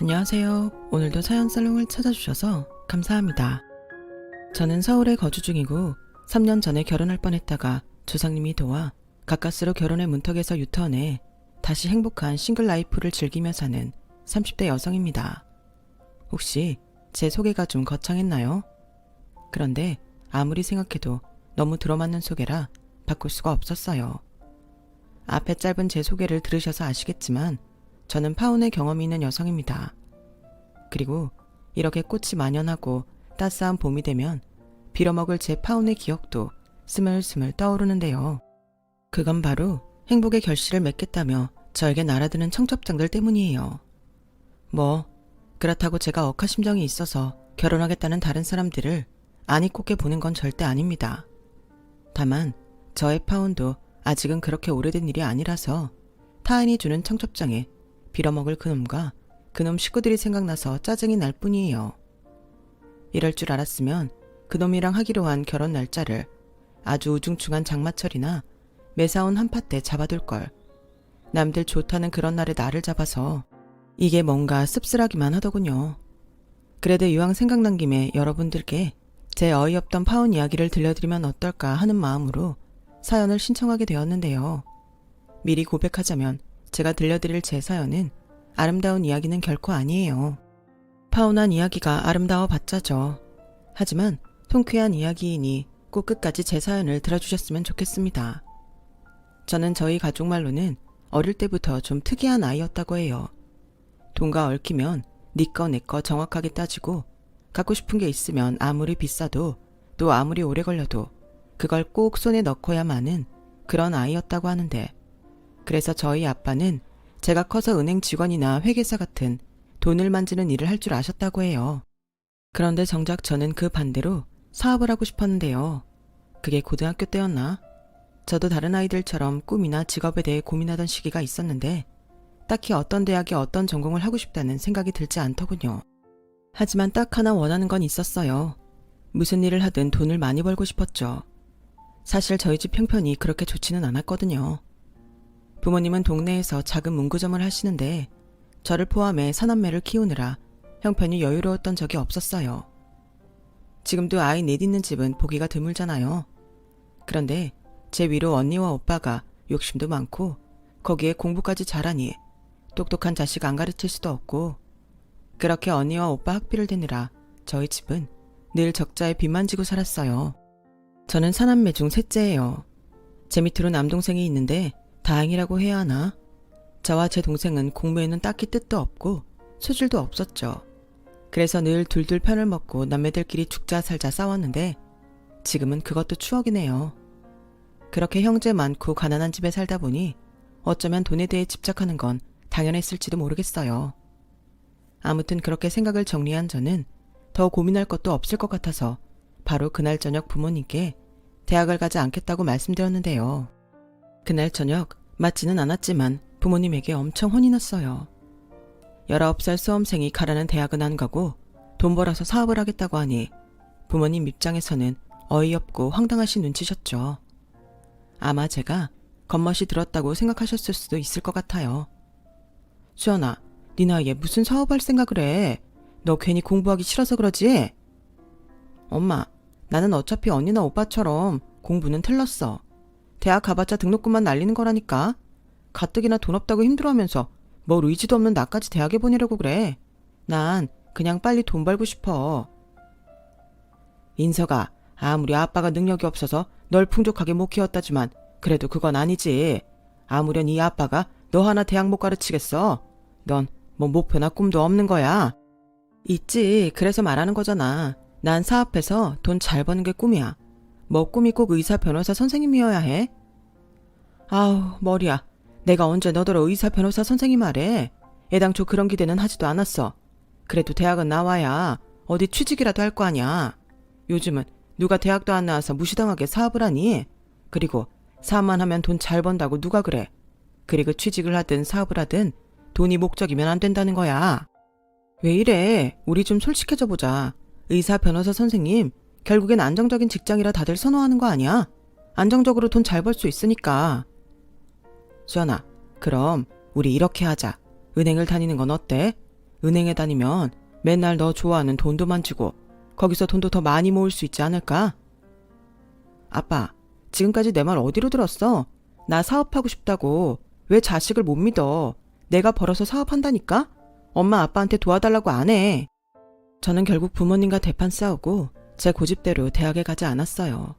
안녕하세요. 오늘도 사연살롱을 찾아주셔서 감사합니다. 저는 서울에 거주 중이고 3년 전에 결혼할 뻔했다가 조상님이 도와 가까스로 결혼의 문턱에서 유턴해 다시 행복한 싱글 라이프를 즐기며 사는 30대 여성입니다. 혹시 제 소개가 좀 거창했나요? 그런데 아무리 생각해도 너무 들어맞는 소개라 바꿀 수가 없었어요. 앞에 짧은 제 소개를 들으셔서 아시겠지만 저는 파혼의 경험이 있는 여성입니다. 그리고 이렇게 꽃이 만연하고 따스한 봄이 되면 빌어먹을 제 파혼의 기억도 스물스물 떠오르는데요. 그건 바로 행복의 결실을 맺겠다며 저에게 날아드는 청첩장들 때문이에요. 그렇다고 제가 억하심정이 있어서 결혼하겠다는 다른 사람들을 안이 꽂게 보는 건 절대 아닙니다. 다만 저의 파혼도 아직은 그렇게 오래된 일이 아니라서 타인이 주는 청첩장에 빌어먹을 그놈과 그놈 식구들이 생각나서 짜증이 날 뿐이에요. 이럴 줄 알았으면 그놈이랑 하기로 한 결혼 날짜를 아주 우중충한 장마철이나 매사온 한파 때 잡아둘 걸. 남들 좋다는 그런 날에 나를 잡아서 이게 뭔가 씁쓸하기만 하더군요. 그래도 이왕 생각난 김에 여러분들께 제 어이없던 파혼 이야기를 들려드리면 어떨까 하는 마음으로 사연을 신청하게 되었는데요. 미리 고백하자면 제가 들려드릴 제 사연은 아름다운 이야기는 결코 아니에요. 파혼한 이야기가 아름다워 봤자죠. 하지만 통쾌한 이야기이니 꼭 끝까지 제 사연을 들어주셨으면 좋겠습니다. 저는 저희 가족 말로는 어릴 때부터 좀 특이한 아이였다고 해요. 돈과 얽히면 네 거 내 거 정확하게 따지고 갖고 싶은 게 있으면 아무리 비싸도 또 아무리 오래 걸려도 그걸 꼭 손에 넣고야 마는 그런 아이였다고 하는데, 그래서 저희 아빠는 제가 커서 은행 직원이나 회계사 같은 돈을 만지는 일을 할 줄 아셨다고 해요. 그런데 정작 저는 그 반대로 사업을 하고 싶었는데요. 그게 고등학교 때였나? 저도 다른 아이들처럼 꿈이나 직업에 대해 고민하던 시기가 있었는데 딱히 어떤 대학에 어떤 전공을 하고 싶다는 생각이 들지 않더군요. 하지만 딱 하나 원하는 건 있었어요. 무슨 일을 하든 돈을 많이 벌고 싶었죠. 사실 저희 집 형편이 그렇게 좋지는 않았거든요. 부모님은 동네에서 작은 문구점을 하시는데 저를 포함해 사남매를 키우느라 형편이 여유로웠던 적이 없었어요. 지금도 아이 넷 있는 집은 보기가 드물잖아요. 그런데 제 위로 언니와 오빠가 욕심도 많고 거기에 공부까지 잘하니 똑똑한 자식 안 가르칠 수도 없고, 그렇게 언니와 오빠 학비를 대느라 저희 집은 늘 적자에 빚만 지고 살았어요. 저는 사남매 중 셋째예요. 제 밑으로 남동생이 있는데 다행이라고 해야 하나? 저와 제 동생은 공부에는 딱히 뜻도 없고 소질도 없었죠. 그래서 늘 둘둘 편을 먹고 남매들끼리 죽자 살자 싸웠는데 지금은 그것도 추억이네요. 그렇게 형제 많고 가난한 집에 살다 보니 어쩌면 돈에 대해 집착하는 건 당연했을지도 모르겠어요. 아무튼 그렇게 생각을 정리한 저는 더 고민할 것도 없을 것 같아서 바로 그날 저녁 부모님께 대학을 가지 않겠다고 말씀드렸는데요. 그날 저녁 맞지는 않았지만 부모님에게 엄청 혼이 났어요. 19살 수험생이 가라는 대학은 안 가고 돈 벌어서 사업을 하겠다고 하니 부모님 입장에서는 어이없고 황당하신 눈치셨죠. 아마 제가 겉멋이 들었다고 생각하셨을 수도 있을 것 같아요. 수연아, 네 나이에 무슨 사업할 생각을 해? 너 괜히 공부하기 싫어서 그러지? 엄마, 나는 어차피 언니나 오빠처럼 공부는 틀렸어. 대학 가봤자 등록금만 날리는 거라니까. 가뜩이나 돈 없다고 힘들어하면서 뭘 의지도 없는 나까지 대학에 보내려고 그래. 난 그냥 빨리 돈 벌고 싶어. 인서가, 아무리 아빠가 능력이 없어서 널 풍족하게 못 키웠다지만 그래도 그건 아니지. 아무렴 이 아빠가 너 하나 대학 못 가르치겠어. 넌 뭐 목표나 꿈도 없는 거야. 있지. 그래서 말하는 거잖아. 난 사업해서 돈 잘 버는 게 꿈이야. 뭐 꿈이 꼭 의사, 변호사, 선생님이어야 해? 아우, 머리야. 내가 언제 너더러 의사, 변호사, 선생님 하래. 애당초 그런 기대는 하지도 않았어. 그래도 대학은 나와야 어디 취직이라도 할 거 아니야. 요즘은 누가 대학도 안 나와서 무시당하게 사업을 하니? 그리고 사업만 하면 돈 잘 번다고 누가 그래. 그리고 취직을 하든 사업을 하든 돈이 목적이면 안 된다는 거야. 왜 이래? 우리 좀 솔직해져 보자. 의사, 변호사, 선생님 결국엔 안정적인 직장이라 다들 선호하는 거 아니야? 안정적으로 돈 잘 벌 수 있으니까. 수연아, 그럼 우리 이렇게 하자. 은행을 다니는 건 어때? 은행에 다니면 맨날 너 좋아하는 돈도 만지고 거기서 돈도 더 많이 모을 수 있지 않을까? 아빠, 지금까지 내 말 어디로 들었어? 나 사업하고 싶다고. 왜 자식을 못 믿어? 내가 벌어서 사업한다니까? 엄마 아빠한테 도와달라고 안 해. 저는 결국 부모님과 대판 싸우고 제 고집대로 대학에 가지 않았어요.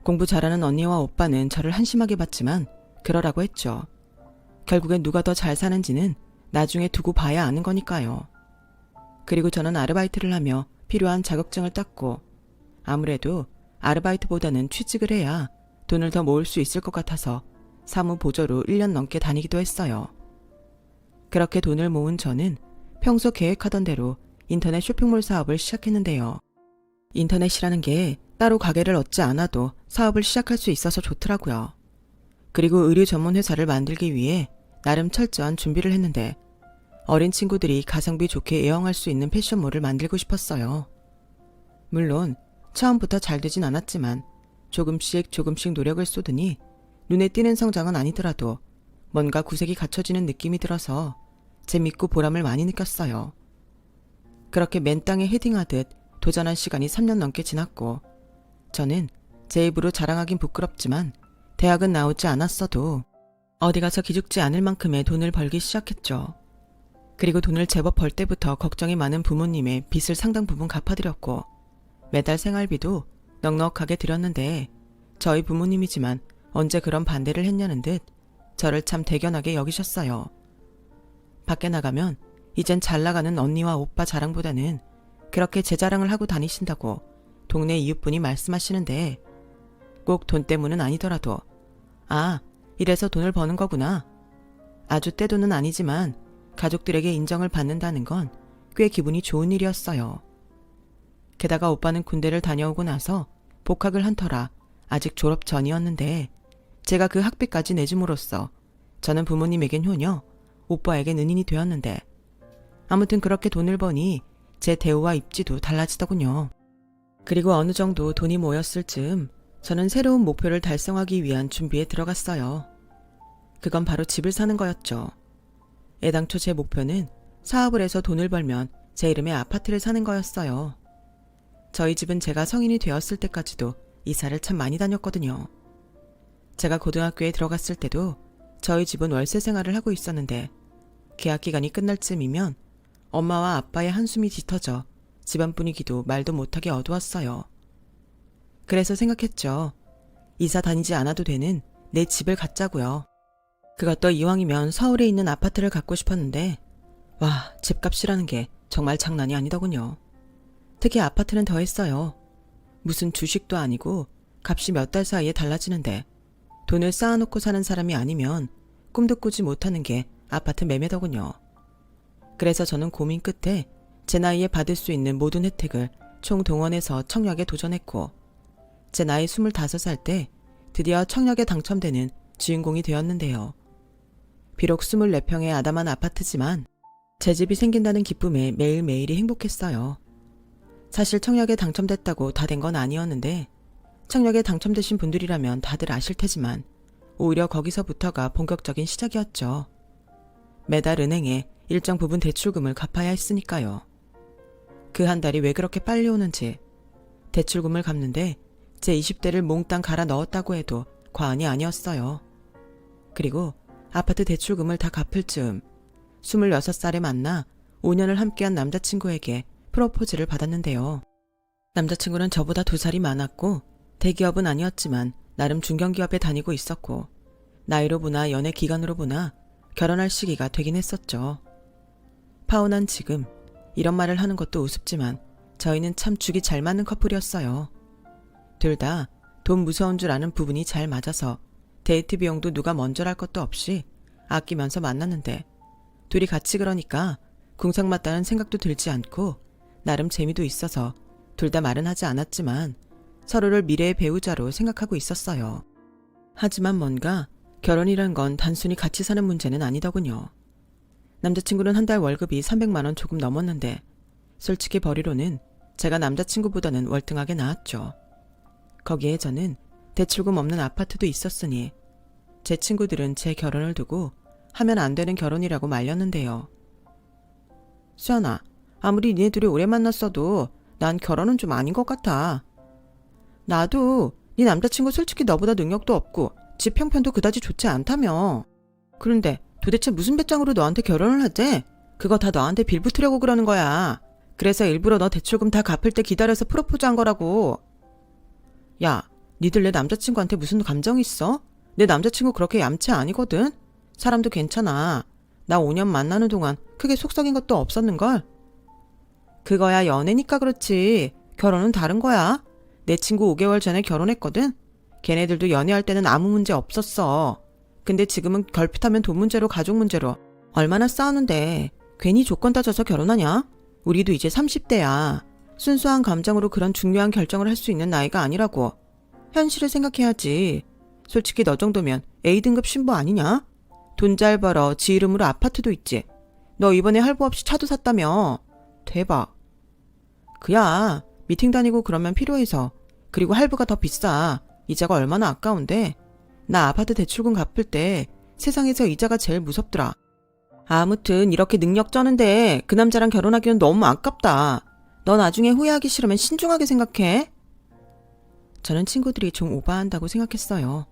공부 잘하는 언니와 오빠는 저를 한심하게 봤지만 그러라고 했죠. 결국엔 누가 더 잘 사는지는 나중에 두고 봐야 아는 거니까요. 그리고 저는 아르바이트를 하며 필요한 자격증을 땄고 아무래도 아르바이트보다는 취직을 해야 돈을 더 모을 수 있을 것 같아서 사무 보조로 1년 넘게 다니기도 했어요. 그렇게 돈을 모은 저는 평소 계획하던 대로 인터넷 쇼핑몰 사업을 시작했는데요. 인터넷이라는 게 따로 가게를 얻지 않아도 사업을 시작할 수 있어서 좋더라고요. 그리고 의류 전문 회사를 만들기 위해 나름 철저한 준비를 했는데 어린 친구들이 가성비 좋게 애용할 수 있는 패션몰을 만들고 싶었어요. 물론 처음부터 잘 되진 않았지만 조금씩 노력을 쏟으니 눈에 띄는 성장은 아니더라도 뭔가 구색이 갖춰지는 느낌이 들어서 재밌고 보람을 많이 느꼈어요. 그렇게 맨 땅에 헤딩하듯 도전한 시간이 3년 넘게 지났고 저는 제 입으로 자랑하긴 부끄럽지만 대학은 나오지 않았어도 어디 가서 기죽지 않을 만큼의 돈을 벌기 시작했죠. 그리고 돈을 제법 벌 때부터 걱정이 많은 부모님의 빚을 상당 부분 갚아드렸고 매달 생활비도 넉넉하게 드렸는데 저희 부모님이지만 언제 그런 반대를 했냐는 듯 저를 참 대견하게 여기셨어요. 밖에 나가면 이젠 잘 나가는 언니와 오빠 자랑보다는 그렇게 제 자랑을 하고 다니신다고 동네 이웃분이 말씀하시는데 꼭 돈 때문은 아니더라도 아, 이래서 돈을 버는 거구나. 아주 떼돈은 아니지만 가족들에게 인정을 받는다는 건 꽤 기분이 좋은 일이었어요. 게다가 오빠는 군대를 다녀오고 나서 복학을 한 터라 아직 졸업 전이었는데 제가 그 학비까지 내줌으로써 저는 부모님에겐 효녀, 오빠에겐 은인이 되었는데 아무튼 그렇게 돈을 버니 제 대우와 입지도 달라지더군요. 그리고 어느 정도 돈이 모였을 즈음 저는 새로운 목표를 달성하기 위한 준비에 들어갔어요. 그건 바로 집을 사는 거였죠. 애당초 제 목표는 사업을 해서 돈을 벌면 제 이름의 아파트를 사는 거였어요. 저희 집은 제가 성인이 되었을 때까지도 이사를 참 많이 다녔거든요. 제가 고등학교에 들어갔을 때도 저희 집은 월세 생활을 하고 있었는데 계약 기간이 끝날 쯤이면 엄마와 아빠의 한숨이 짙어져 집안 분위기도 말도 못하게 어두웠어요. 그래서 생각했죠. 이사 다니지 않아도 되는 내 집을 갖자고요. 그것도 이왕이면 서울에 있는 아파트를 갖고 싶었는데 와, 집값이라는 게 정말 장난이 아니더군요. 특히 아파트는 더했어요. 무슨 주식도 아니고 값이 몇 달 사이에 달라지는데 돈을 쌓아놓고 사는 사람이 아니면 꿈도 꾸지 못하는 게 아파트 매매더군요. 그래서 저는 고민 끝에 제 나이에 받을 수 있는 모든 혜택을 총동원해서 청약에 도전했고 제 나이 25살 때 드디어 청약에 당첨되는 주인공이 되었는데요. 비록 24평의 아담한 아파트지만 제 집이 생긴다는 기쁨에 매일매일이 행복했어요. 사실 청약에 당첨됐다고 다 된 건 아니었는데 청약에 당첨되신 분들이라면 다들 아실 테지만 오히려 거기서부터가 본격적인 시작이었죠. 매달 은행에 일정 부분 대출금을 갚아야 했으니까요. 그 한 달이 왜 그렇게 빨리 오는지 대출금을 갚는데 제 20대를 몽땅 갈아 넣었다고 해도 과언이 아니었어요. 그리고 아파트 대출금을 다 갚을 즈음 26살에 만나 5년을 함께한 남자친구에게 프로포즈를 받았는데요. 남자친구는 저보다 2살이 많았고 대기업은 아니었지만 나름 중견기업에 다니고 있었고 나이로 보나 연애 기간으로 보나 결혼할 시기가 되긴 했었죠. 파혼한 지금 이런 말을 하는 것도 우습지만 저희는 참 죽이 잘 맞는 커플이었어요. 둘 다 돈 무서운 줄 아는 부분이 잘 맞아서 데이트 비용도 누가 먼저랄 것도 없이 아끼면서 만났는데 둘이 같이 그러니까 궁상 맞다는 생각도 들지 않고 나름 재미도 있어서 둘 다 말은 하지 않았지만 서로를 미래의 배우자로 생각하고 있었어요. 하지만 뭔가 결혼이란 건 단순히 같이 사는 문제는 아니더군요. 남자친구는 한 달 월급이 300만 원 조금 넘었는데 솔직히 벌이로는 제가 남자친구보다는 월등하게 나았죠. 거기에 저는 대출금 없는 아파트도 있었으니 제 친구들은 제 결혼을 두고 하면 안 되는 결혼이라고 말렸는데요. 수연아, 아무리 니네 둘이 오래 만났어도 난 결혼은 좀 아닌 것 같아. 나도 네 남자친구 솔직히 너보다 능력도 없고 집 형편도 그다지 좋지 않다며. 그런데 도대체 무슨 배짱으로 너한테 결혼을 하재? 그거 다 너한테 빌붙으려고 그러는 거야. 그래서 일부러 너 대출금 다 갚을 때 기다려서 프로포즈 한 거라고. 야, 니들 내 남자친구한테 무슨 감정이 있어? 내 남자친구 그렇게 얌체 아니거든? 사람도 괜찮아. 나 5년 만나는 동안 크게 속 썩인 것도 없었는걸? 그거야 연애니까 그렇지. 결혼은 다른 거야. 내 친구 5개월 전에 결혼했거든? 걔네들도 연애할 때는 아무 문제 없었어. 근데 지금은 결핍하면 돈 문제로 가족 문제로 얼마나 싸우는데 괜히 조건 따져서 결혼하냐? 우리도 이제 30대야. 순수한 감정으로 그런 중요한 결정을 할 수 있는 나이가 아니라고. 현실을 생각해야지. 솔직히 너 정도면 A등급 신부 아니냐? 돈 잘 벌어. 지 이름으로 아파트도 있지. 너 이번에 할부 없이 차도 샀다며. 대박. 그야 미팅 다니고 그러면 필요해서. 그리고 할부가 더 비싸. 이자가 얼마나 아까운데. 나 아파트 대출금 갚을 때 세상에서 이자가 제일 무섭더라. 아무튼 이렇게 능력 쩌는데 그 남자랑 결혼하기는 너무 아깝다. 너 나중에 후회하기 싫으면 신중하게 생각해. 저는 친구들이 좀 오바한다고 생각했어요.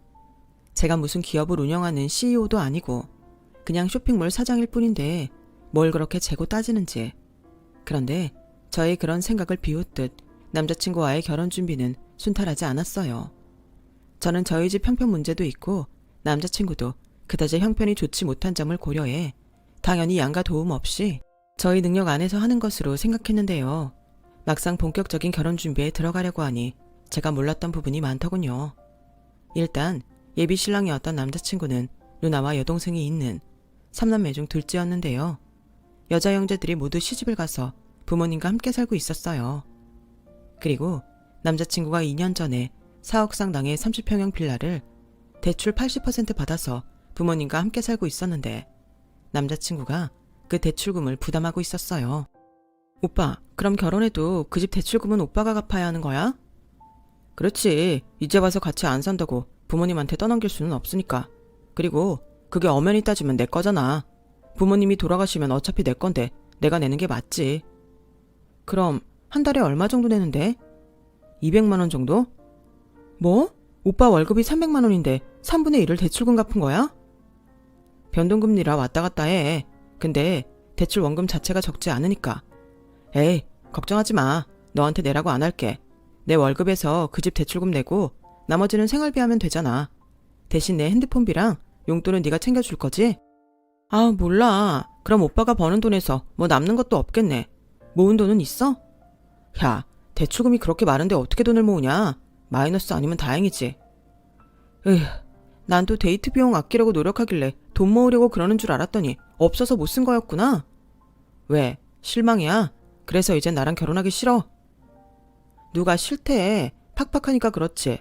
제가 무슨 기업을 운영하는 CEO도 아니고 그냥 쇼핑몰 사장일 뿐인데 뭘 그렇게 재고 따지는지. 그런데 저의 그런 생각을 비웃듯 남자친구와의 결혼 준비는 순탄하지 않았어요. 저는 저희 집 형편 문제도 있고 남자친구도 그다지 형편이 좋지 못한 점을 고려해 당연히 양가 도움 없이 저희 능력 안에서 하는 것으로 생각했는데요. 막상 본격적인 결혼 준비에 들어가려고 하니 제가 몰랐던 부분이 많더군요. 일단 예비 신랑이었던 남자친구는 누나와 여동생이 있는 3남매 중 둘째였는데요. 여자 형제들이 모두 시집을 가서 부모님과 함께 살고 있었어요. 그리고 남자친구가 2년 전에 4억 상당의 30평형 빌라를 대출 80% 받아서 부모님과 함께 살고 있었는데 남자친구가 그 대출금을 부담하고 있었어요. 오빠, 그럼 결혼해도 그 집 대출금은 오빠가 갚아야 하는 거야? 그렇지. 이제 와서 같이 안 산다고 부모님한테 떠넘길 수는 없으니까. 그리고 그게 엄연히 따지면 내 거잖아. 부모님이 돌아가시면 어차피 내 건데 내가 내는 게 맞지. 그럼 한 달에 얼마 정도 내는데? 200만 원 정도? 뭐? 오빠 월급이 300만 원인데 3분의 1을 대출금 갚은 거야? 변동금리라 왔다 갔다 해. 근데 대출 원금 자체가 적지 않으니까. 에이, 걱정하지 마. 너한테 내라고 안 할게. 내 월급에서 그 집 대출금 내고 나머지는 생활비 하면 되잖아. 대신 내 핸드폰비랑 용돈은 네가 챙겨줄 거지? 아, 몰라. 그럼 오빠가 버는 돈에서 뭐 남는 것도 없겠네. 모은 돈은 있어? 야, 대출금이 그렇게 많은데 어떻게 돈을 모으냐? 마이너스 아니면 다행이지. 으휴, 난 또 데이트 비용 아끼려고 노력하길래 돈 모으려고 그러는 줄 알았더니 없어서 못 쓴 거였구나. 왜? 실망이야? 그래서 이제 나랑 결혼하기 싫어? 누가 싫대. 팍팍하니까 그렇지.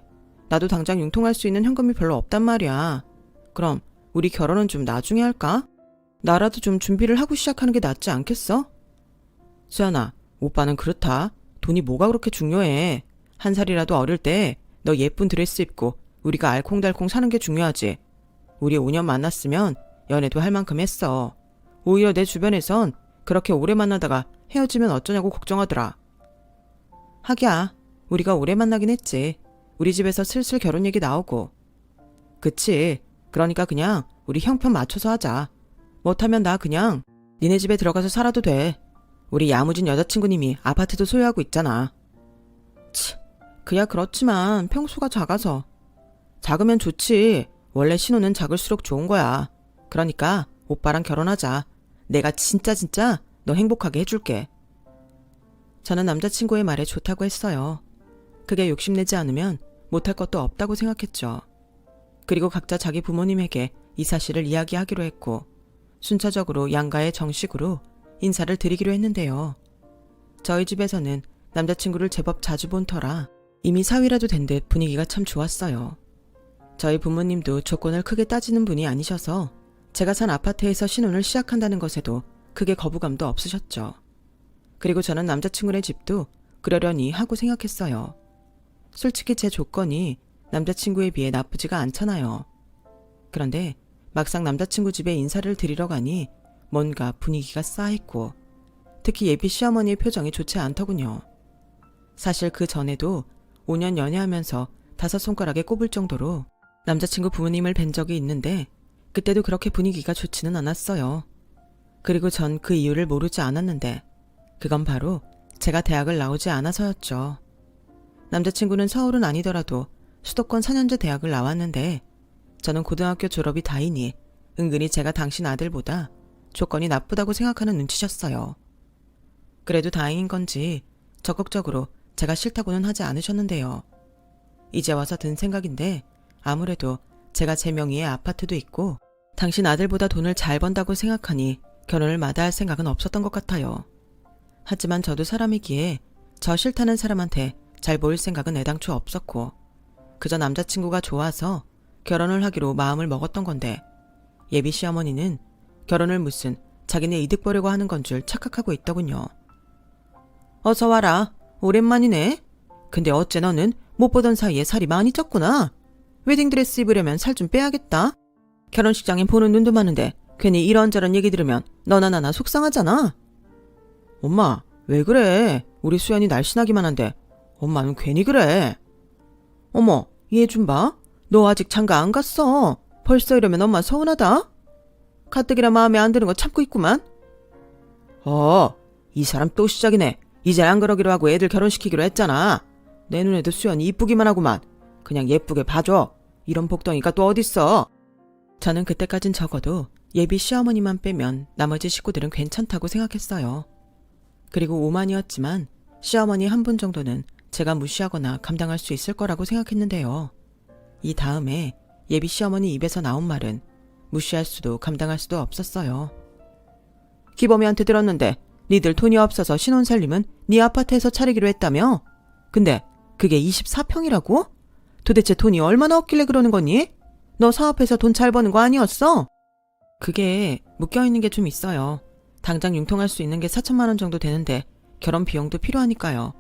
나도 당장 융통할 수 있는 현금이 별로 없단 말이야. 그럼 우리 결혼은 좀 나중에 할까? 나라도 좀 준비를 하고 시작하는 게 낫지 않겠어? 수연아, 오빠는 그렇다. 돈이 뭐가 그렇게 중요해. 한 살이라도 어릴 때 너 예쁜 드레스 입고 우리가 알콩달콩 사는 게 중요하지. 우리 5년 만났으면 연애도 할 만큼 했어. 오히려 내 주변에선 그렇게 오래 만나다가 헤어지면 어쩌냐고 걱정하더라. 하기야, 우리가 오래 만나긴 했지. 우리 집에서 슬슬 결혼 얘기 나오고. 그치. 그러니까 그냥 우리 형편 맞춰서 하자. 못하면 나 그냥 니네 집에 들어가서 살아도 돼. 우리 야무진 여자친구님이 아파트도 소유하고 있잖아. 치, 그야 그렇지만 평수가 작아서. 작으면 좋지. 원래 신혼은 작을수록 좋은 거야. 그러니까 오빠랑 결혼하자. 내가 진짜 너 행복하게 해줄게. 저는 남자친구의 말에 좋다고 했어요. 그게 욕심내지 않으면 못할 것도 없다고 생각했죠. 그리고 각자 자기 부모님에게 이 사실을 이야기하기로 했고 순차적으로 양가의 정식으로 인사를 드리기로 했는데요. 저희 집에서는 남자친구를 제법 자주 본 터라 이미 사위라도 된 듯 분위기가 참 좋았어요. 저희 부모님도 조건을 크게 따지는 분이 아니셔서 제가 산 아파트에서 신혼을 시작한다는 것에도 크게 거부감도 없으셨죠. 그리고 저는 남자친구네 집도 그러려니 하고 생각했어요. 솔직히 제 조건이 남자친구에 비해 나쁘지가 않잖아요. 그런데 막상 남자친구 집에 인사를 드리러 가니 뭔가 분위기가 싸했고 특히 예비 시어머니의 표정이 좋지 않더군요. 사실 그 전에도 5년 연애하면서 5손가락에 꼽을 정도로 남자친구 부모님을 뵌 적이 있는데 그때도 그렇게 분위기가 좋지는 않았어요. 그리고 전 그 이유를 모르지 않았는데 그건 바로 제가 대학을 나오지 않아서였죠. 남자친구는 서울은 아니더라도 수도권 4년제 대학을 나왔는데 저는 고등학교 졸업이 다이니 은근히 제가 당신 아들보다 조건이 나쁘다고 생각하는 눈치셨어요. 그래도 다행인 건지 적극적으로 제가 싫다고는 하지 않으셨는데요. 이제 와서 든 생각인데 아무래도 제가 제 명의의 아파트도 있고 당신 아들보다 돈을 잘 번다고 생각하니 결혼을 마다할 생각은 없었던 것 같아요. 하지만 저도 사람이기에 저 싫다는 사람한테 잘 보일 생각은 애당초 없었고 그저 남자친구가 좋아서 결혼을 하기로 마음을 먹었던 건데 예비 시어머니는 결혼을 무슨 자기네 이득 보려고 하는 건 줄 착각하고 있더군요. 어서 와라. 오랜만이네. 근데 어째 너는 못 보던 사이에 살이 많이 쪘구나. 웨딩드레스 입으려면 살 좀 빼야겠다. 결혼식장엔 보는 눈도 많은데 괜히 이런저런 얘기 들으면 너나 나나 속상하잖아. 엄마, 왜 그래? 우리 수연이 날씬하기만 한데 엄마는 괜히 그래. 어머, 얘 좀 봐. 너 아직 장가 안 갔어. 벌써 이러면 엄마 서운하다. 가뜩이나 마음에 안 드는 거 참고 있구만. 이 사람 또 시작이네. 이제 안 그러기로 하고 애들 결혼시키기로 했잖아. 내 눈에도 수연이 이쁘기만 하구만. 그냥 예쁘게 봐줘. 이런 복덩이가 또 어딨어. 저는 그때까진 적어도 예비 시어머니만 빼면 나머지 식구들은 괜찮다고 생각했어요. 그리고 오만이었지만 시어머니 한 분 정도는 제가 무시하거나 감당할 수 있을 거라고 생각했는데요. 이 다음에 예비 시어머니 입에서 나온 말은 무시할 수도 감당할 수도 없었어요. 기범이한테 들었는데 니들 돈이 없어서 신혼살림은 네 아파트에서 차리기로 했다며? 근데 그게 24평이라고? 도대체 돈이 얼마나 없길래 그러는 거니? 너 사업해서 돈 잘 버는 거 아니었어? 그게 묶여있는 게 좀 있어요. 당장 융통할 수 있는 게 4천만 원 정도 되는데 결혼 비용도 필요하니까요.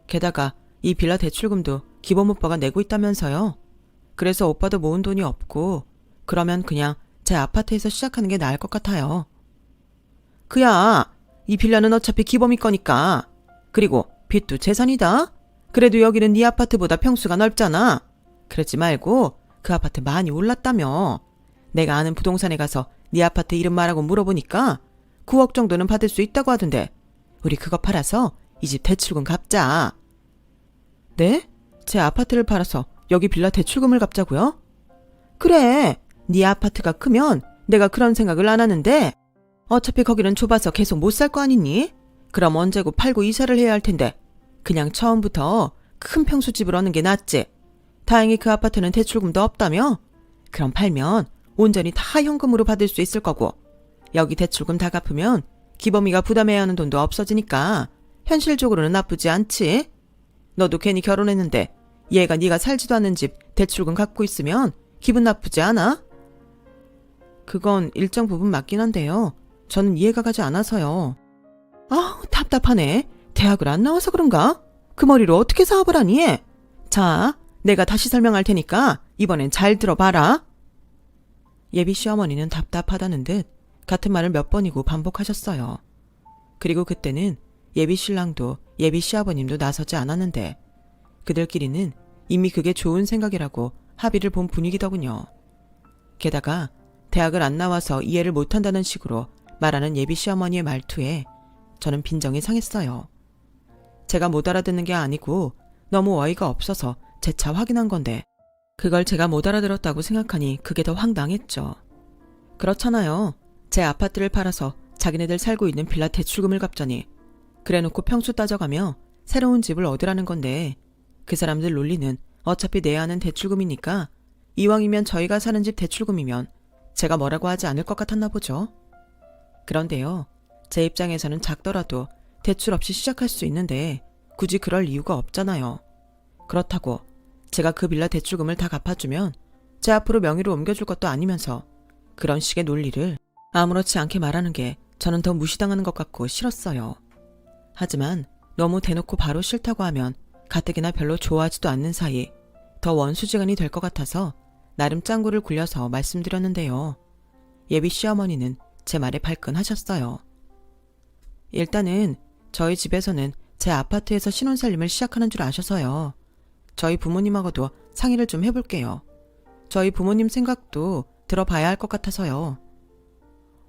게다가 이 빌라 대출금도 기범 오빠가 내고 있다면서요. 그래서 오빠도 모은 돈이 없고 그러면 그냥 제 아파트에서 시작하는 게 나을 것 같아요. 그야, 이 빌라는 어차피 기범이 거니까. 그리고 빚도 재산이다. 그래도 여기는 네 아파트보다 평수가 넓잖아. 그러지 말고 그 아파트 많이 올랐다며. 내가 아는 부동산에 가서 네 아파트 이름 말하고 물어보니까 9억 정도는 받을 수 있다고 하던데 우리 그거 팔아서 이 집 대출금 갚자. 네? 제 아파트를 팔아서 여기 빌라 대출금을 갚자고요? 그래, 네 아파트가 크면 내가 그런 생각을 안 하는데 어차피 거기는 좁아서 계속 못 살 거 아니니? 그럼 언제고 팔고 이사를 해야 할 텐데 그냥 처음부터 큰 평수집을 얻는 게 낫지. 다행히 그 아파트는 대출금도 없다며? 그럼 팔면 온전히 다 현금으로 받을 수 있을 거고 여기 대출금 다 갚으면 기범이가 부담해야 하는 돈도 없어지니까 현실적으로는 나쁘지 않지. 너도 괜히 결혼했는데 얘가 네가 살지도 않는 집 대출금 갚고 있으면 기분 나쁘지 않아? 그건 일정 부분 맞긴 한데요. 저는 이해가 가지 않아서요. 아우, 답답하네. 대학을 안 나와서 그런가? 그 머리로 어떻게 사업을 하니? 자, 내가 다시 설명할 테니까 이번엔 잘 들어봐라. 예비 시어머니는 답답하다는 듯 같은 말을 몇 번이고 반복하셨어요. 그리고 그때는 예비 신랑도 예비 시아버님도 나서지 않았는데 그들끼리는 이미 그게 좋은 생각이라고 합의를 본 분위기더군요. 게다가 대학을 안 나와서 이해를 못한다는 식으로 말하는 예비 시어머니의 말투에 저는 빈정이 상했어요. 제가 못 알아듣는 게 아니고 너무 어이가 없어서 재차 확인한 건데 그걸 제가 못 알아들었다고 생각하니 그게 더 황당했죠. 그렇잖아요. 제 아파트를 팔아서 자기네들 살고 있는 빌라 대출금을 갚자니 그래놓고 평수 따져가며 새로운 집을 얻으라는 건데 그 사람들 논리는 어차피 내야 하는 대출금이니까 이왕이면 저희가 사는 집 대출금이면 제가 뭐라고 하지 않을 것 같았나 보죠. 그런데요. 제 입장에서는 작더라도 대출 없이 시작할 수 있는데 굳이 그럴 이유가 없잖아요. 그렇다고 제가 그 빌라 대출금을 다 갚아주면 제 앞으로 명의로 옮겨줄 것도 아니면서 그런 식의 논리를 아무렇지 않게 말하는 게 저는 더 무시당하는 것 같고 싫었어요. 하지만 너무 대놓고 바로 싫다고 하면 가뜩이나 별로 좋아하지도 않는 사이 더 원수지간이 될 것 같아서 나름 짱구를 굴려서 말씀드렸는데요. 예비 시어머니는 제 말에 발끈하셨어요. 일단은 저희 집에서는 제 아파트에서 신혼살림을 시작하는 줄 아셔서요. 저희 부모님하고도 상의를 좀 해볼게요. 저희 부모님 생각도 들어봐야 할 것 같아서요.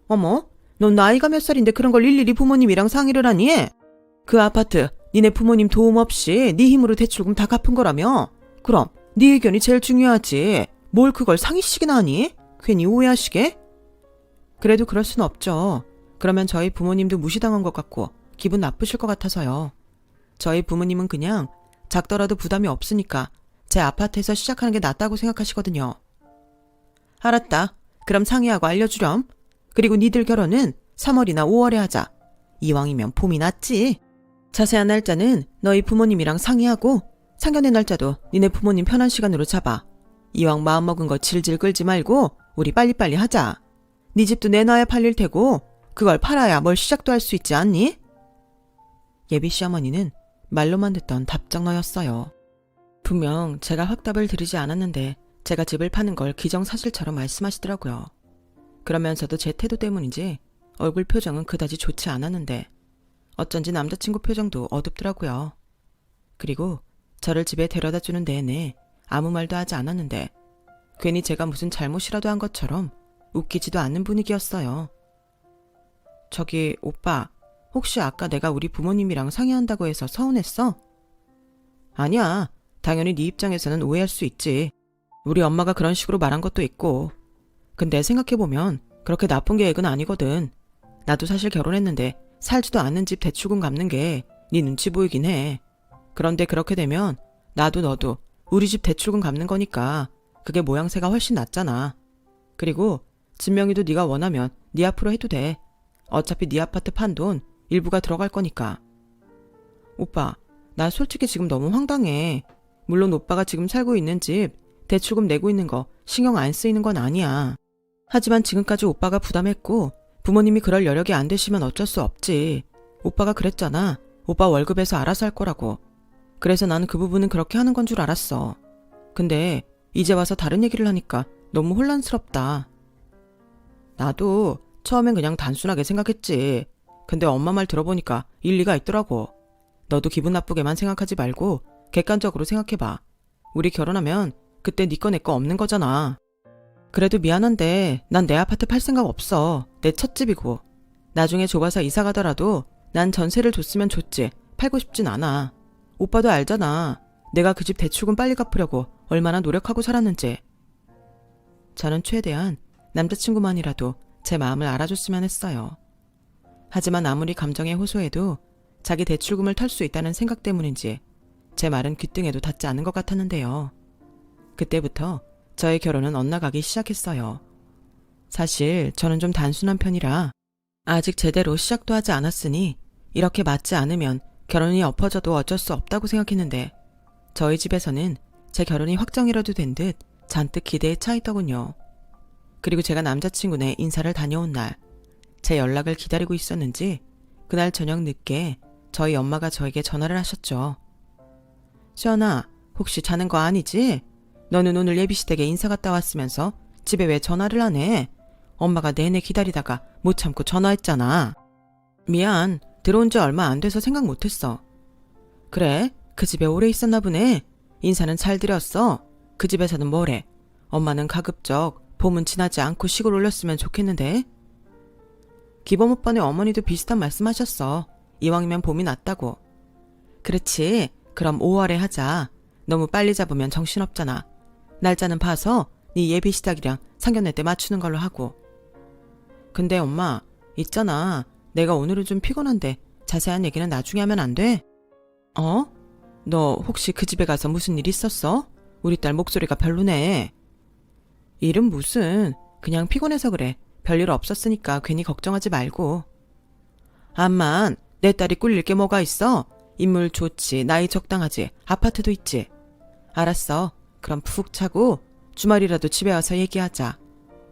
어머, 넌 나이가 몇 살인데 그런 걸 일일이 부모님이랑 상의를 하니? 그 아파트 니네 부모님 도움 없이 네 힘으로 대출금 다 갚은 거라며? 그럼 네 의견이 제일 중요하지. 뭘 그걸 상의식이나 하니? 괜히 오해하시게? 그래도 그럴 순 없죠. 그러면 저희 부모님도 무시당한 것 같고 기분 나쁘실 것 같아서요. 저희 부모님은 그냥 작더라도 부담이 없으니까 제 아파트에서 시작하는 게 낫다고 생각하시거든요. 알았다. 그럼 상의하고 알려주렴. 그리고 니들 결혼은 3월이나 5월에 하자. 이왕이면 봄이 낫지. 자세한 날짜는 너희 부모님이랑 상의하고 상견례 날짜도 니네 부모님 편한 시간으로 잡아. 이왕 마음먹은 거 질질 끌지 말고 우리 빨리빨리 하자. 네 집도 내놔야 팔릴 테고 그걸 팔아야 뭘 시작도 할 수 있지 않니? 예비 시어머니는 말로만 듣던 답정너였어요. 분명 제가 확답을 드리지 않았는데 제가 집을 파는 걸 기정사실처럼 말씀하시더라고요. 그러면서도 제 태도 때문인지 얼굴 표정은 그다지 좋지 않았는데 어쩐지 남자친구 표정도 어둡더라고요. 그리고 저를 집에 데려다주는 내내 아무 말도 하지 않았는데 괜히 제가 무슨 잘못이라도 한 것처럼 웃기지도 않는 분위기였어요. 저기 오빠, 혹시 아까 내가 우리 부모님이랑 상의한다고 해서 서운했어? 아니야. 당연히 네 입장에서는 오해할 수 있지. 우리 엄마가 그런 식으로 말한 것도 있고. 근데 생각해보면 그렇게 나쁜 계획은 아니거든. 나도 사실 결혼했는데 살지도 않는 집 대출금 갚는 게 네 눈치 보이긴 해. 그런데 그렇게 되면 나도 너도 우리 집 대출금 갚는 거니까 그게 모양새가 훨씬 낫잖아. 그리고 진명이도 네가 원하면 네 앞으로 해도 돼. 어차피 네 아파트 판 돈 일부가 들어갈 거니까. 오빠, 나 솔직히 지금 너무 황당해. 물론 오빠가 지금 살고 있는 집 대출금 내고 있는 거 신경 안 쓰이는 건 아니야. 하지만 지금까지 오빠가 부담했고 부모님이 그럴 여력이 안 되시면 어쩔 수 없지. 오빠가 그랬잖아. 오빠 월급에서 알아서 할 거라고. 그래서 나는 그 부분은 그렇게 하는 건 줄 알았어. 근데 이제 와서 다른 얘기를 하니까 너무 혼란스럽다. 나도 처음엔 그냥 단순하게 생각했지. 근데 엄마 말 들어보니까 일리가 있더라고. 너도 기분 나쁘게만 생각하지 말고 객관적으로 생각해봐. 우리 결혼하면 그때 네 거 내 거 없는 거잖아. 그래도 미안한데 난 내 아파트 팔 생각 없어. 내 첫 집이고. 나중에 좁아서 이사 가더라도 난 전세를 줬으면 좋지 팔고 싶진 않아. 오빠도 알잖아. 내가 그 집 대출금 빨리 갚으려고 얼마나 노력하고 살았는지. 저는 최대한 남자친구만이라도 제 마음을 알아줬으면 했어요. 하지만 아무리 감정에 호소해도 자기 대출금을 털 수 있다는 생각 때문인지 제 말은 귓등에도 닿지 않은 것 같았는데요. 그때부터 저의 결혼은 엇나가기 시작했어요. 사실 저는 좀 단순한 편이라 아직 제대로 시작도 하지 않았으니 이렇게 맞지 않으면 결혼이 엎어져도 어쩔 수 없다고 생각했는데 저희 집에서는 제 결혼이 확정이라도 된 듯 잔뜩 기대에 차 있더군요. 그리고 제가 남자친구네 인사를 다녀온 날 제 연락을 기다리고 있었는지 그날 저녁 늦게 저희 엄마가 저에게 전화를 하셨죠. 시연아, 혹시 자는 거 아니지? 너는 오늘 예비시댁에 인사 갔다 왔으면서 집에 왜 전화를 안 해? 엄마가 내내 기다리다가 못 참고 전화했잖아. 미안, 들어온 지 얼마 안 돼서 생각 못했어. 그래? 그 집에 오래 있었나 보네. 인사는 잘 드렸어. 그 집에서는 뭐래? 엄마는 가급적 봄은 지나지 않고 시골 올렸으면 좋겠는데. 기범 오빠네 어머니도 비슷한 말씀하셨어. 이왕이면 봄이 낫다고. 그렇지. 그럼 5월에 하자. 너무 빨리 잡으면 정신없잖아. 날짜는 봐서 네 예비 시작이랑 상견례 때 맞추는 걸로 하고. 근데 엄마, 있잖아. 내가 오늘은 좀 피곤한데 자세한 얘기는 나중에 하면 안 돼? 어? 너 혹시 그 집에 가서 무슨 일 있었어? 우리 딸 목소리가 별로네. 일은 무슨, 그냥 피곤해서 그래. 별일 없었으니까 괜히 걱정하지 말고. 암만 내 딸이 꿀릴 게 뭐가 있어? 인물 좋지, 나이 적당하지, 아파트도 있지. 알았어. 그럼 푹 자고 주말이라도 집에 와서 얘기하자.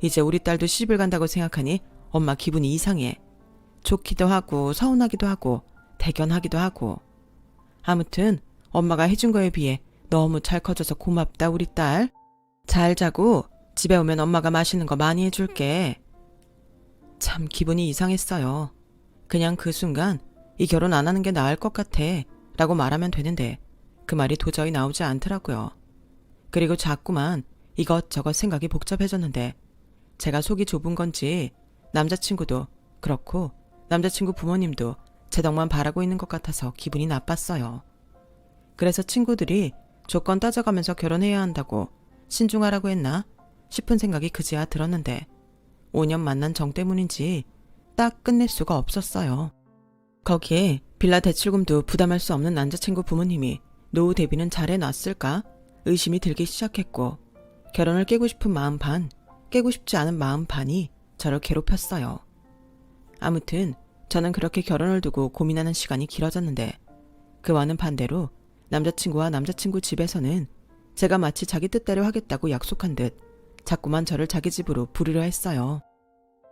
이제 우리 딸도 시집을 간다고 생각하니 엄마 기분이 이상해. 좋기도 하고 서운하기도 하고 대견하기도 하고. 아무튼 엄마가 해준 거에 비해 너무 잘 커져서 고맙다 우리 딸. 잘 자고 집에 오면 엄마가 맛있는 거 많이 해줄게. 참 기분이 이상했어요. 그냥 그 순간 이 결혼 안 하는 게 나을 것 같아 라고 말하면 되는데 그 말이 도저히 나오지 않더라고요. 그리고 자꾸만 이것저것 생각이 복잡해졌는데 제가 속이 좁은 건지 남자친구도 그렇고 남자친구 부모님도 제 덕만 바라고 있는 것 같아서 기분이 나빴어요. 그래서 친구들이 조건 따져가면서 결혼해야 한다고 신중하라고 했나 싶은 생각이 그제야 들었는데 5년 만난 정 때문인지 딱 끝낼 수가 없었어요. 거기에 빌라 대출금도 부담할 수 없는 남자친구 부모님이 노후 대비는 잘 해놨을까 의심이 들기 시작했고 결혼을 깨고 싶은 마음 반, 깨고 싶지 않은 마음 반이 저를 괴롭혔어요. 아무튼 저는 그렇게 결혼을 두고 고민하는 시간이 길어졌는데 그와는 반대로 남자친구와 남자친구 집에서는 제가 마치 자기 뜻대로 하겠다고 약속한 듯 자꾸만 저를 자기 집으로 부르려 했어요.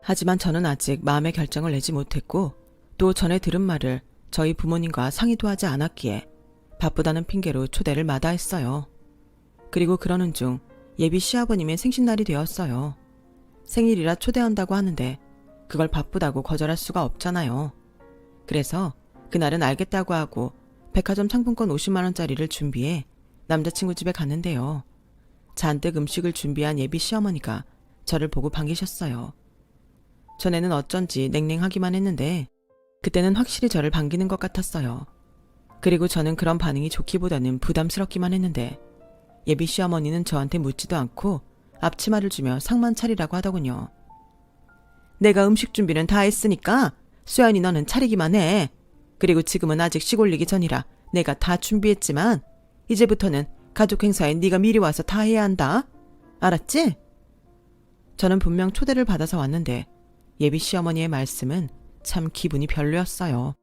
하지만 저는 아직 마음의 결정을 내지 못했고 또 전에 들은 말을 저희 부모님과 상의도 하지 않았기에 바쁘다는 핑계로 초대를 마다했어요. 그리고 그러는 중 예비 시아버님의 생신날이 되었어요. 생일이라 초대한다고 하는데 그걸 바쁘다고 거절할 수가 없잖아요. 그래서 그날은 알겠다고 하고 백화점 상품권 50만 원짜리를 준비해 남자친구 집에 갔는데요. 잔뜩 음식을 준비한 예비 시어머니가 저를 보고 반기셨어요. 전에는 어쩐지 냉랭하기만 했는데 그때는 확실히 저를 반기는 것 같았어요. 그리고 저는 그런 반응이 좋기보다는 부담스럽기만 했는데 예비 시어머니는 저한테 묻지도 않고 앞치마를 주며 상만 차리라고 하더군요. 내가 음식 준비는 다 했으니까 수연이 너는 차리기만 해. 그리고 지금은 아직 시골리기 전이라 내가 다 준비했지만 이제부터는 가족 행사에 네가 미리 와서 다 해야 한다. 알았지? 저는 분명 초대를 받아서 왔는데 예비 시어머니의 말씀은 참 기분이 별로였어요.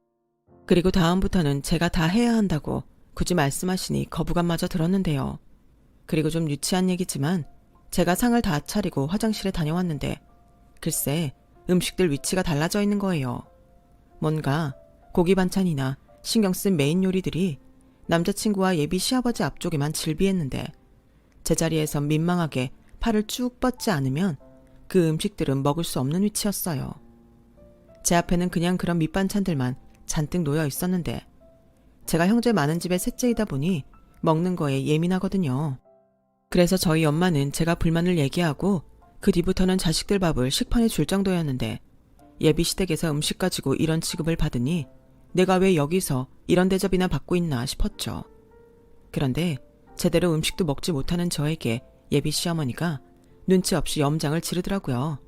그리고 다음부터는 제가 다 해야 한다고 굳이 말씀하시니 거부감마저 들었는데요. 그리고 좀 유치한 얘기지만 제가 상을 다 차리고 화장실에 다녀왔는데 글쎄 음식들 위치가 달라져 있는 거예요. 뭔가 고기 반찬이나 신경 쓴 메인 요리들이 남자친구와 예비 시아버지 앞쪽에만 질비했는데 제자리에서 민망하게 팔을 쭉 뻗지 않으면 그 음식들은 먹을 수 없는 위치였어요. 제 앞에는 그냥 그런 밑반찬들만 잔뜩 놓여 있었는데 제가 형제 많은 집의 셋째이다 보니 먹는 거에 예민하거든요. 그래서 저희 엄마는 제가 불만을 얘기하고 그 뒤부터는 자식들 밥을 식판에 줄 정도였는데 예비 시댁에서 음식 가지고 이런 취급을 받으니 내가 왜 여기서 이런 대접이나 받고 있나 싶었죠. 그런데 제대로 음식도 먹지 못하는 저에게 예비 시어머니가 눈치 없이 염장을 지르더라고요.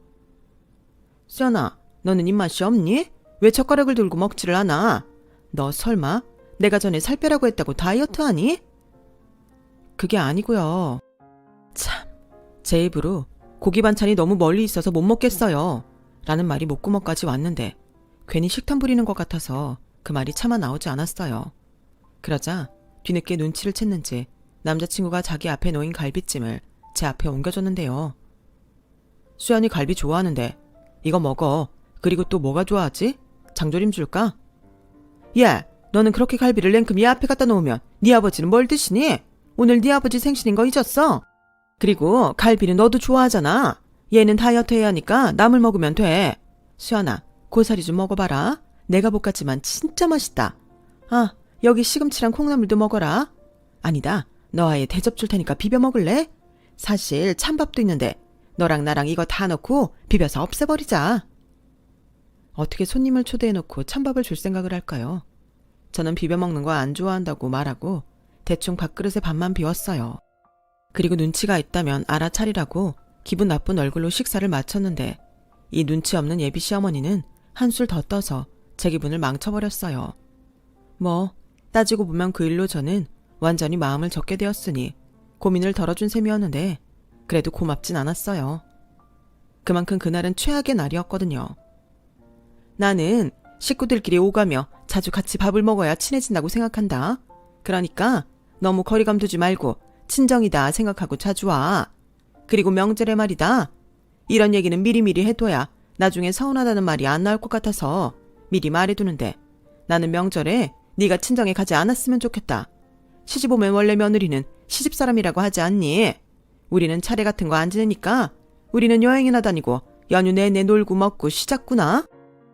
수연아, 너는 입맛이 없니? 왜 젓가락을 들고 먹지를 않아? 너 설마 내가 전에 살 빼라고 했다고 다이어트 하니? 그게 아니고요. 참, 제 입으로 고기 반찬이 너무 멀리 있어서 못 먹겠어요. 라는 말이 목구멍까지 왔는데 괜히 식탐 부리는 것 같아서 그 말이 차마 나오지 않았어요. 그러자 뒤늦게 눈치를 챘는지 남자친구가 자기 앞에 놓인 갈비찜을 제 앞에 옮겨줬는데요. 수연이 갈비 좋아하는데 이거 먹어. 그리고 또 뭐가 좋아하지? 장조림 줄까? 야, 너는 그렇게 갈비를 냉큼 얘 앞에 갖다 놓으면 네 아버지는 뭘 드시니? 오늘 네 아버지 생신인 거 잊었어? 그리고 갈비는 너도 좋아하잖아. 얘는 다이어트 해야 하니까 나물 먹으면 돼. 수연아, 고사리 좀 먹어봐라. 내가 볶았지만 진짜 맛있다. 아, 여기 시금치랑 콩나물도 먹어라. 아니다, 너 아예 대접 줄 테니까 비벼 먹을래? 사실 찬밥도 있는데 너랑 나랑 이거 다 넣고 비벼서 없애버리자. 어떻게 손님을 초대해놓고 찬밥을 줄 생각을 할까요? 저는 비벼 먹는 거 안 좋아한다고 말하고 대충 밥그릇에 밥만 비웠어요. 그리고 눈치가 있다면 알아차리라고 기분 나쁜 얼굴로 식사를 마쳤는데 이 눈치 없는 예비 시어머니는 한술 더 떠서 제 기분을 망쳐버렸어요. 뭐 따지고 보면 그 일로 저는 완전히 마음을 접게 되었으니 고민을 덜어준 셈이었는데 그래도 고맙진 않았어요. 그만큼 그날은 최악의 날이었거든요. 나는 식구들끼리 오가며 자주 같이 밥을 먹어야 친해진다고 생각한다. 그러니까 너무 거리감 두지 말고 친정이다 생각하고 자주 와. 그리고 명절에 말이다. 이런 얘기는 미리미리 해둬야 나중에 서운하다는 말이 안 나올 것 같아서 미리 말해두는데 나는 명절에 네가 친정에 가지 않았으면 좋겠다. 시집 오면 원래 며느리는 시집사람이라고 하지 않니? 우리는 차례 같은 거 안 지내니까 우리는 여행이나 다니고 연휴 내내 놀고 먹고 쉬자꾸나.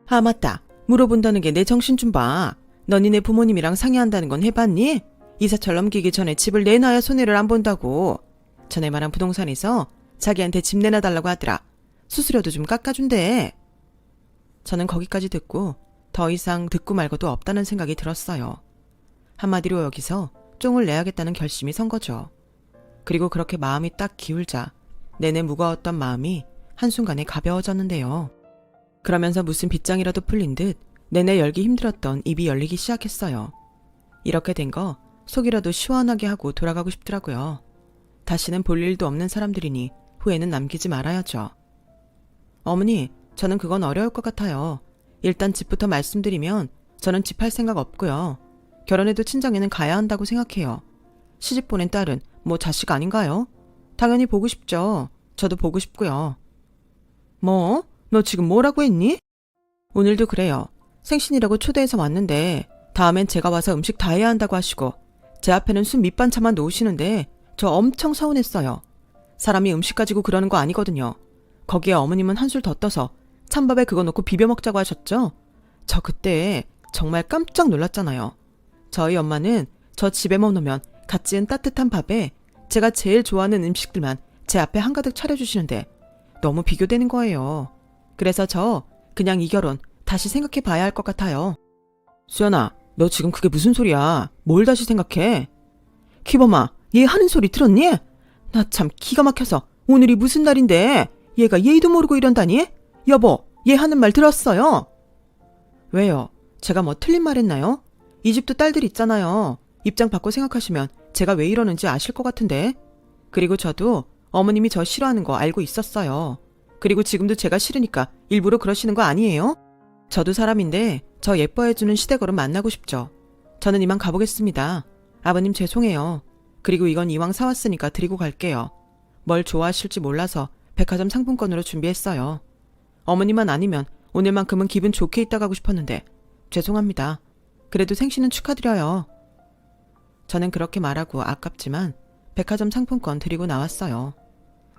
아 맞다. 물어본다는 게 내 정신 좀 봐. 너 니네 부모님이랑 상의한다는 건 해봤니? 이사철 넘기기 전에 집을 내놔야 손해를 안 본다고. 전에 말한 부동산에서 자기한테 집 내놔달라고 하더라. 수수료도 좀 깎아준대. 저는 거기까지 듣고 더 이상 듣고 말고도 없다는 생각이 들었어요. 한마디로 여기서 쫑을 내야겠다는 결심이 선 거죠. 그리고 그렇게 마음이 딱 기울자 내내 무거웠던 마음이 한순간에 가벼워졌는데요. 그러면서 무슨 빗장이라도 풀린 듯 내내 열기 힘들었던 입이 열리기 시작했어요. 이렇게 된 거 속이라도 시원하게 하고 돌아가고 싶더라고요. 다시는 볼 일도 없는 사람들이니 후회는 남기지 말아야죠. 어머니, 저는 그건 어려울 것 같아요. 일단 집부터 말씀드리면 저는 집 할 생각 없고요. 결혼해도 친정에는 가야 한다고 생각해요. 시집 보낸 딸은 뭐 자식 아닌가요? 당연히 보고 싶죠. 저도 보고 싶고요. 뭐? 너 지금 뭐라고 했니? 오늘도 그래요. 생신이라고 초대해서 왔는데 다음엔 제가 와서 음식 다 해야 한다고 하시고 제 앞에는 순 밑반찬만 놓으시는데 저 엄청 서운했어요. 사람이 음식 가지고 그러는 거 아니거든요. 거기에 어머님은 한술 더 떠서 찬밥에 그거 넣고 비벼 먹자고 하셨죠? 저 그때 정말 깜짝 놀랐잖아요. 저희 엄마는 저 집에 머무면 갓 지은 따뜻한 밥에 제가 제일 좋아하는 음식들만 제 앞에 한가득 차려주시는데 너무 비교되는 거예요. 그래서 저 그냥 이 결혼 다시 생각해 봐야 할 것 같아요. 수연아, 너 지금 그게 무슨 소리야? 뭘 다시 생각해? 키범아, 얘 하는 소리 들었니? 나 참 기가 막혀서 오늘이 무슨 날인데 얘가 예의도 모르고 이런다니? 여보, 얘 하는 말 들었어요? 왜요? 제가 뭐 틀린 말 했나요? 이 집도 딸들 있잖아요. 입장 바꿔 생각하시면 제가 왜 이러는지 아실 것 같은데. 그리고 저도 어머님이 저 싫어하는 거 알고 있었어요. 그리고 지금도 제가 싫으니까 일부러 그러시는 거 아니에요? 저도 사람인데 저 예뻐해주는 시댁어른 만나고 싶죠. 저는 이만 가보겠습니다. 아버님 죄송해요. 그리고 이건 이왕 사왔으니까 드리고 갈게요. 뭘 좋아하실지 몰라서 백화점 상품권으로 준비했어요. 어머니만 아니면 오늘만큼은 기분 좋게 있다 가고 싶었는데 죄송합니다. 그래도 생신은 축하드려요. 저는 그렇게 말하고 아깝지만 백화점 상품권 드리고 나왔어요.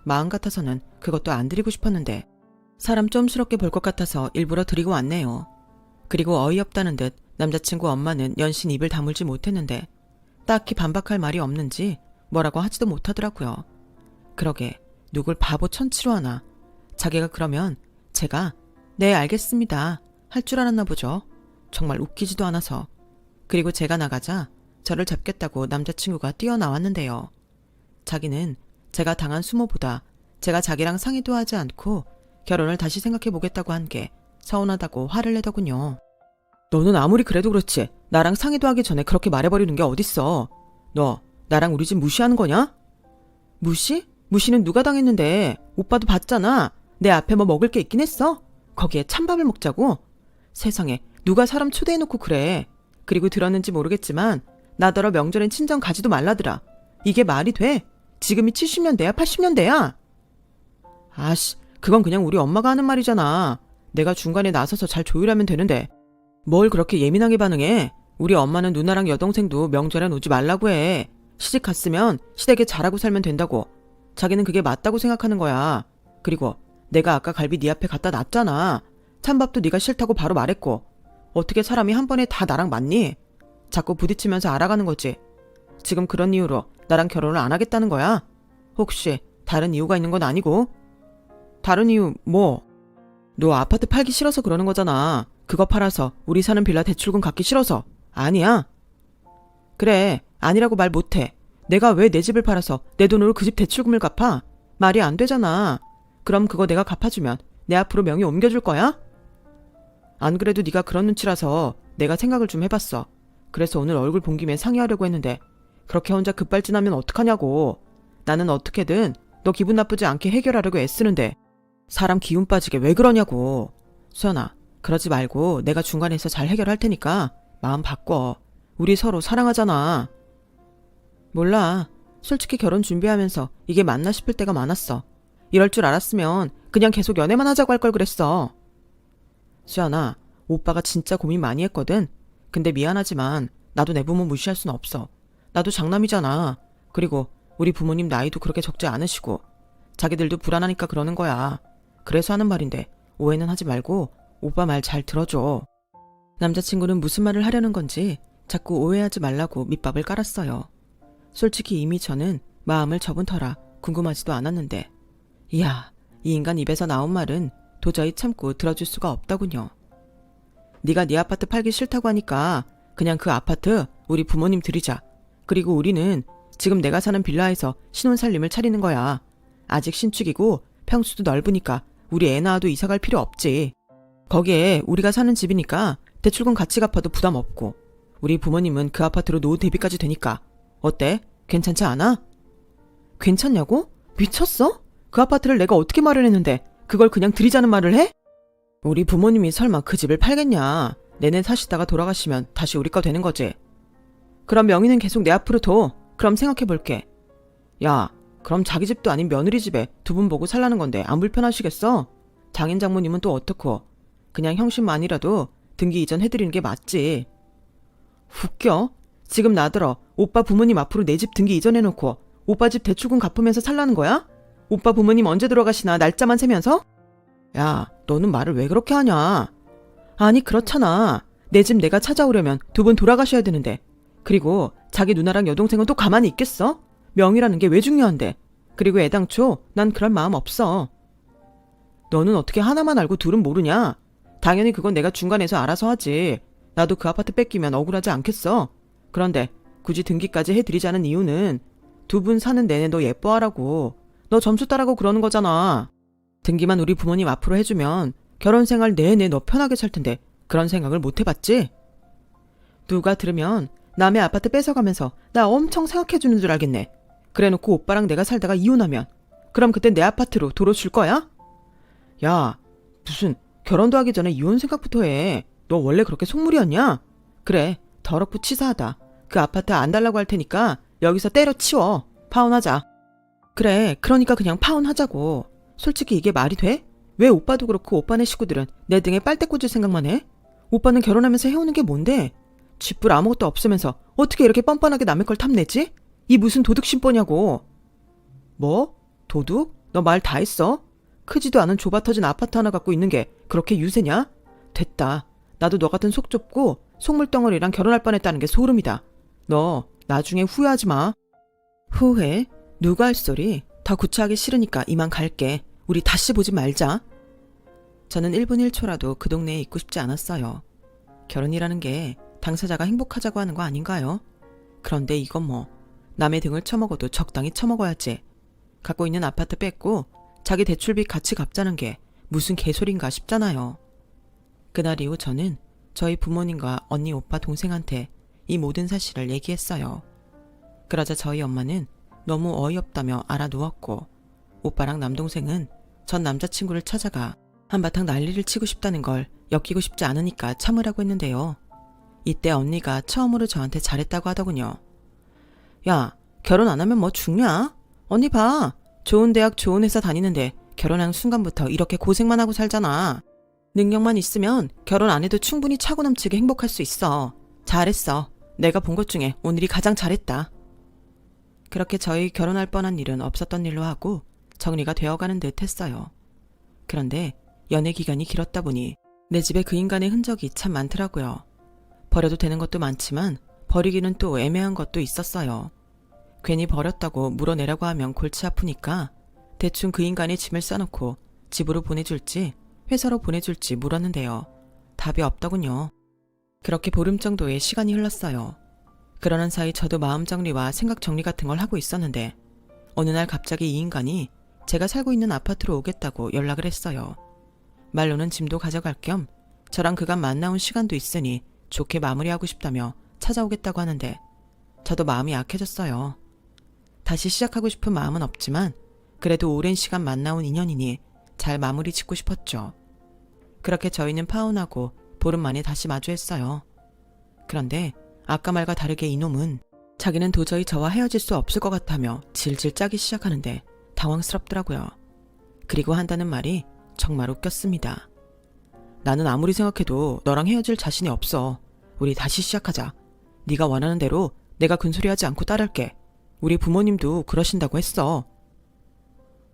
마음 같아서는 그것도 안 드리고 싶었는데 사람 좀스럽게 볼 것 같아서 일부러 드리고 왔네요. 그리고 어이없다는 듯 남자친구 엄마는 연신 입을 다물지 못했는데 딱히 반박할 말이 없는지 뭐라고 하지도 못하더라고요. 그러게 누굴 바보 천치로 하나. 자기가 그러면 제가 네 알겠습니다 할 줄 알았나 보죠. 정말 웃기지도 않아서. 그리고 제가 나가자 저를 잡겠다고 남자친구가 뛰어나왔는데요. 자기는 제가 당한 수모보다 제가 자기랑 상의도 하지 않고 결혼을 다시 생각해보겠다고 한 게 서운하다고 화를 내더군요. 너는 아무리 그래도 그렇지 나랑 상의도 하기 전에 그렇게 말해버리는 게 어딨어. 너 나랑 우리 집 무시하는 거냐? 무시? 무시는 누가 당했는데. 오빠도 봤잖아. 내 앞에 뭐 먹을 게 있긴 했어? 거기에 찬밥을 먹자고? 세상에 누가 사람 초대해놓고 그래. 그리고 들었는지 모르겠지만 나더러 명절엔 친정 가지도 말라더라. 이게 말이 돼? 지금이 70년대야 80년대야? 아씨, 그건 그냥 우리 엄마가 하는 말이잖아. 내가 중간에 나서서 잘 조율하면 되는데 뭘 그렇게 예민하게 반응해. 우리 엄마는 누나랑 여동생도 명절엔 오지 말라고 해. 시집 갔으면 시댁에 잘하고 살면 된다고. 자기는 그게 맞다고 생각하는 거야. 그리고 내가 아까 갈비 네 앞에 갖다 놨잖아. 찬밥도 네가 싫다고 바로 말했고. 어떻게 사람이 한 번에 다 나랑 맞니? 자꾸 부딪히면서 알아가는 거지. 지금 그런 이유로 나랑 결혼을 안 하겠다는 거야? 혹시 다른 이유가 있는 건 아니고? 다른 이유 뭐? 너 아파트 팔기 싫어서 그러는 거잖아. 그거 팔아서 우리 사는 빌라 대출금 갚기 싫어서. 아니야? 그래, 아니라고 말 못해. 내가 왜 내 집을 팔아서 내 돈으로 그 집 대출금을 갚아? 말이 안 되잖아. 그럼 그거 내가 갚아주면 내 앞으로 명의 옮겨줄 거야? 안 그래도 네가 그런 눈치라서 내가 생각을 좀 해봤어. 그래서 오늘 얼굴 본 김에 상의하려고 했는데 그렇게 혼자 급발진하면 어떡하냐고. 나는 어떻게든 너 기분 나쁘지 않게 해결하려고 애쓰는데 사람 기운 빠지게 왜 그러냐고. 수연아, 그러지 말고 내가 중간에서 잘 해결할 테니까 마음 바꿔. 우리 서로 사랑하잖아. 몰라. 솔직히 결혼 준비하면서 이게 맞나 싶을 때가 많았어. 이럴 줄 알았으면 그냥 계속 연애만 하자고 할 걸 그랬어. 수연아, 오빠가 진짜 고민 많이 했거든. 근데 미안하지만 나도 내 부모 무시할 순 없어. 나도 장남이잖아. 그리고 우리 부모님 나이도 그렇게 적지 않으시고 자기들도 불안하니까 그러는 거야. 그래서 하는 말인데 오해는 하지 말고 오빠 말 잘 들어줘. 남자친구는 무슨 말을 하려는 건지 자꾸 오해하지 말라고 밑밥을 깔았어요. 솔직히 이미 저는 마음을 접은 터라 궁금하지도 않았는데, 이야, 이 인간 입에서 나온 말은 도저히 참고 들어줄 수가 없더군요. 네가 네 아파트 팔기 싫다고 하니까 그냥 그 아파트 우리 부모님 드리자. 그리고 우리는 지금 내가 사는 빌라에서 신혼살림을 차리는 거야. 아직 신축이고 평수도 넓으니까 우리 애 낳아도 이사갈 필요 없지. 거기에 우리가 사는 집이니까 대출금 같이 갚아도 부담 없고, 우리 부모님은 그 아파트로 노후 대비까지 되니까 어때? 괜찮지 않아? 괜찮냐고? 미쳤어? 그 아파트를 내가 어떻게 마련했는데 그걸 그냥 드리자는 말을 해? 우리 부모님이 설마 그 집을 팔겠냐? 내내 사시다가 돌아가시면 다시 우리 거 되는 거지. 그럼 명의는 계속 내 앞으로 둬. 그럼 생각해볼게. 야, 그럼 자기 집도 아닌 며느리 집에 두 분 보고 살라는 건데 안 불편하시겠어? 장인 장모님은 또 어떻고? 그냥 형식만이라도 등기 이전 해드리는 게 맞지. 웃겨? 지금 나더러 오빠 부모님 앞으로 내 집 등기 이전해놓고 오빠 집 대출금 갚으면서 살라는 거야? 오빠 부모님 언제 돌아가시나 날짜만 세면서? 야, 너는 말을 왜 그렇게 하냐? 아니, 그렇잖아. 내 집 내가 찾아오려면 두 분 돌아가셔야 되는데. 그리고 자기 누나랑 여동생은 또 가만히 있겠어? 명의라는 게 왜 중요한데. 그리고 애당초 난 그럴 마음 없어. 너는 어떻게 하나만 알고 둘은 모르냐? 당연히 그건 내가 중간에서 알아서 하지. 나도 그 아파트 뺏기면 억울하지 않겠어. 그런데 굳이 등기까지 해드리자는 이유는 두 분 사는 내내 너 예뻐하라고. 너 점수 따라고 그러는 거잖아. 등기만 우리 부모님 앞으로 해주면 결혼 생활 내내 너 편하게 살 텐데 그런 생각을 못 해봤지? 누가 들으면 남의 아파트 뺏어가면서 나 엄청 생각해주는 줄 알겠네. 그래놓고 오빠랑 내가 살다가 이혼하면 그럼 그때 내 아파트로 도로 줄 거야? 야, 무슨 결혼도 하기 전에 이혼 생각부터 해. 너 원래 그렇게 속물이었냐? 그래, 더럽고 치사하다. 그 아파트 안 달라고 할 테니까 여기서 때려치워. 파혼하자. 그래, 그러니까 그냥 파혼하자고. 솔직히 이게 말이 돼? 왜 오빠도 그렇고 오빠네 식구들은 내 등에 빨대 꽂을 생각만 해? 오빠는 결혼하면서 해오는 게 뭔데? 쥐뿔 아무것도 없으면서 어떻게 이렇게 뻔뻔하게 남의 걸 탐내지? 이 무슨 도둑 심보냐고. 뭐? 도둑? 너 말 다 했어? 크지도 않은 좁아터진 아파트 하나 갖고 있는 게 그렇게 유세냐? 됐다. 나도 너 같은 속 좁고 속물덩어리랑 결혼할 뻔했다는 게 소름이다. 너 나중에 후회하지 마. 후회? 누가 할 소리? 더 구차하기 싫으니까 이만 갈게. 우리 다시 보지 말자. 저는 1분 1초라도 그 동네에 있고 싶지 않았어요. 결혼이라는 게 당사자가 행복하자고 하는 거 아닌가요? 그런데 이건 뭐 남의 등을 쳐먹어도 적당히 쳐먹어야지. 갖고 있는 아파트 뺏고 자기 대출비 같이 갚자는 게 무슨 개소린가 싶잖아요. 그날 이후 저는 저희 부모님과 언니, 오빠, 동생한테 이 모든 사실을 얘기했어요. 그러자 저희 엄마는 너무 어이없다며 알아누웠고, 오빠랑 남동생은 전 남자친구를 찾아가 한바탕 난리를 치고 싶다는 걸 엮이고 싶지 않으니까 참으라고 했는데요. 이때 언니가 처음으로 저한테 잘했다고 하더군요. 야, 결혼 안 하면 뭐 죽냐? 언니 봐. 좋은 대학 좋은 회사 다니는데 결혼한 순간부터 이렇게 고생만 하고 살잖아. 능력만 있으면 결혼 안 해도 충분히 차고 넘치게 행복할 수 있어. 잘했어. 내가 본 것 중에 오늘이 가장 잘했다. 그렇게 저희 결혼할 뻔한 일은 없었던 일로 하고 정리가 되어가는 듯 했어요. 그런데 연애 기간이 길었다 보니 내 집에 그 인간의 흔적이 참 많더라고요. 버려도 되는 것도 많지만 버리기는 또 애매한 것도 있었어요. 괜히 버렸다고 물어내라고 하면 골치 아프니까 대충 그 인간의 짐을 싸놓고 집으로 보내줄지 회사로 보내줄지 물었는데요. 답이 없더군요. 그렇게 보름 정도의 시간이 흘렀어요. 그러는 사이 저도 마음 정리와 생각 정리 같은 걸 하고 있었는데 어느 날 갑자기 이 인간이 제가 살고 있는 아파트로 오겠다고 연락을 했어요. 말로는 짐도 가져갈 겸 저랑 그간 만나온 시간도 있으니 좋게 마무리하고 싶다며 찾아오겠다고 하는데 저도 마음이 약해졌어요. 다시 시작하고 싶은 마음은 없지만 그래도 오랜 시간 만나온 인연이니 잘 마무리 짓고 싶었죠. 그렇게 저희는 파혼하고 보름 만에 다시 마주했어요. 그런데 아까 말과 다르게 이놈은 자기는 도저히 저와 헤어질 수 없을 것 같다며 질질 짜기 시작하는데 당황스럽더라고요. 그리고 한다는 말이 정말 웃겼습니다. 나는 아무리 생각해도 너랑 헤어질 자신이 없어. 우리 다시 시작하자. 네가 원하는 대로 내가 군소리하지 않고 따를게. 우리 부모님도 그러신다고 했어.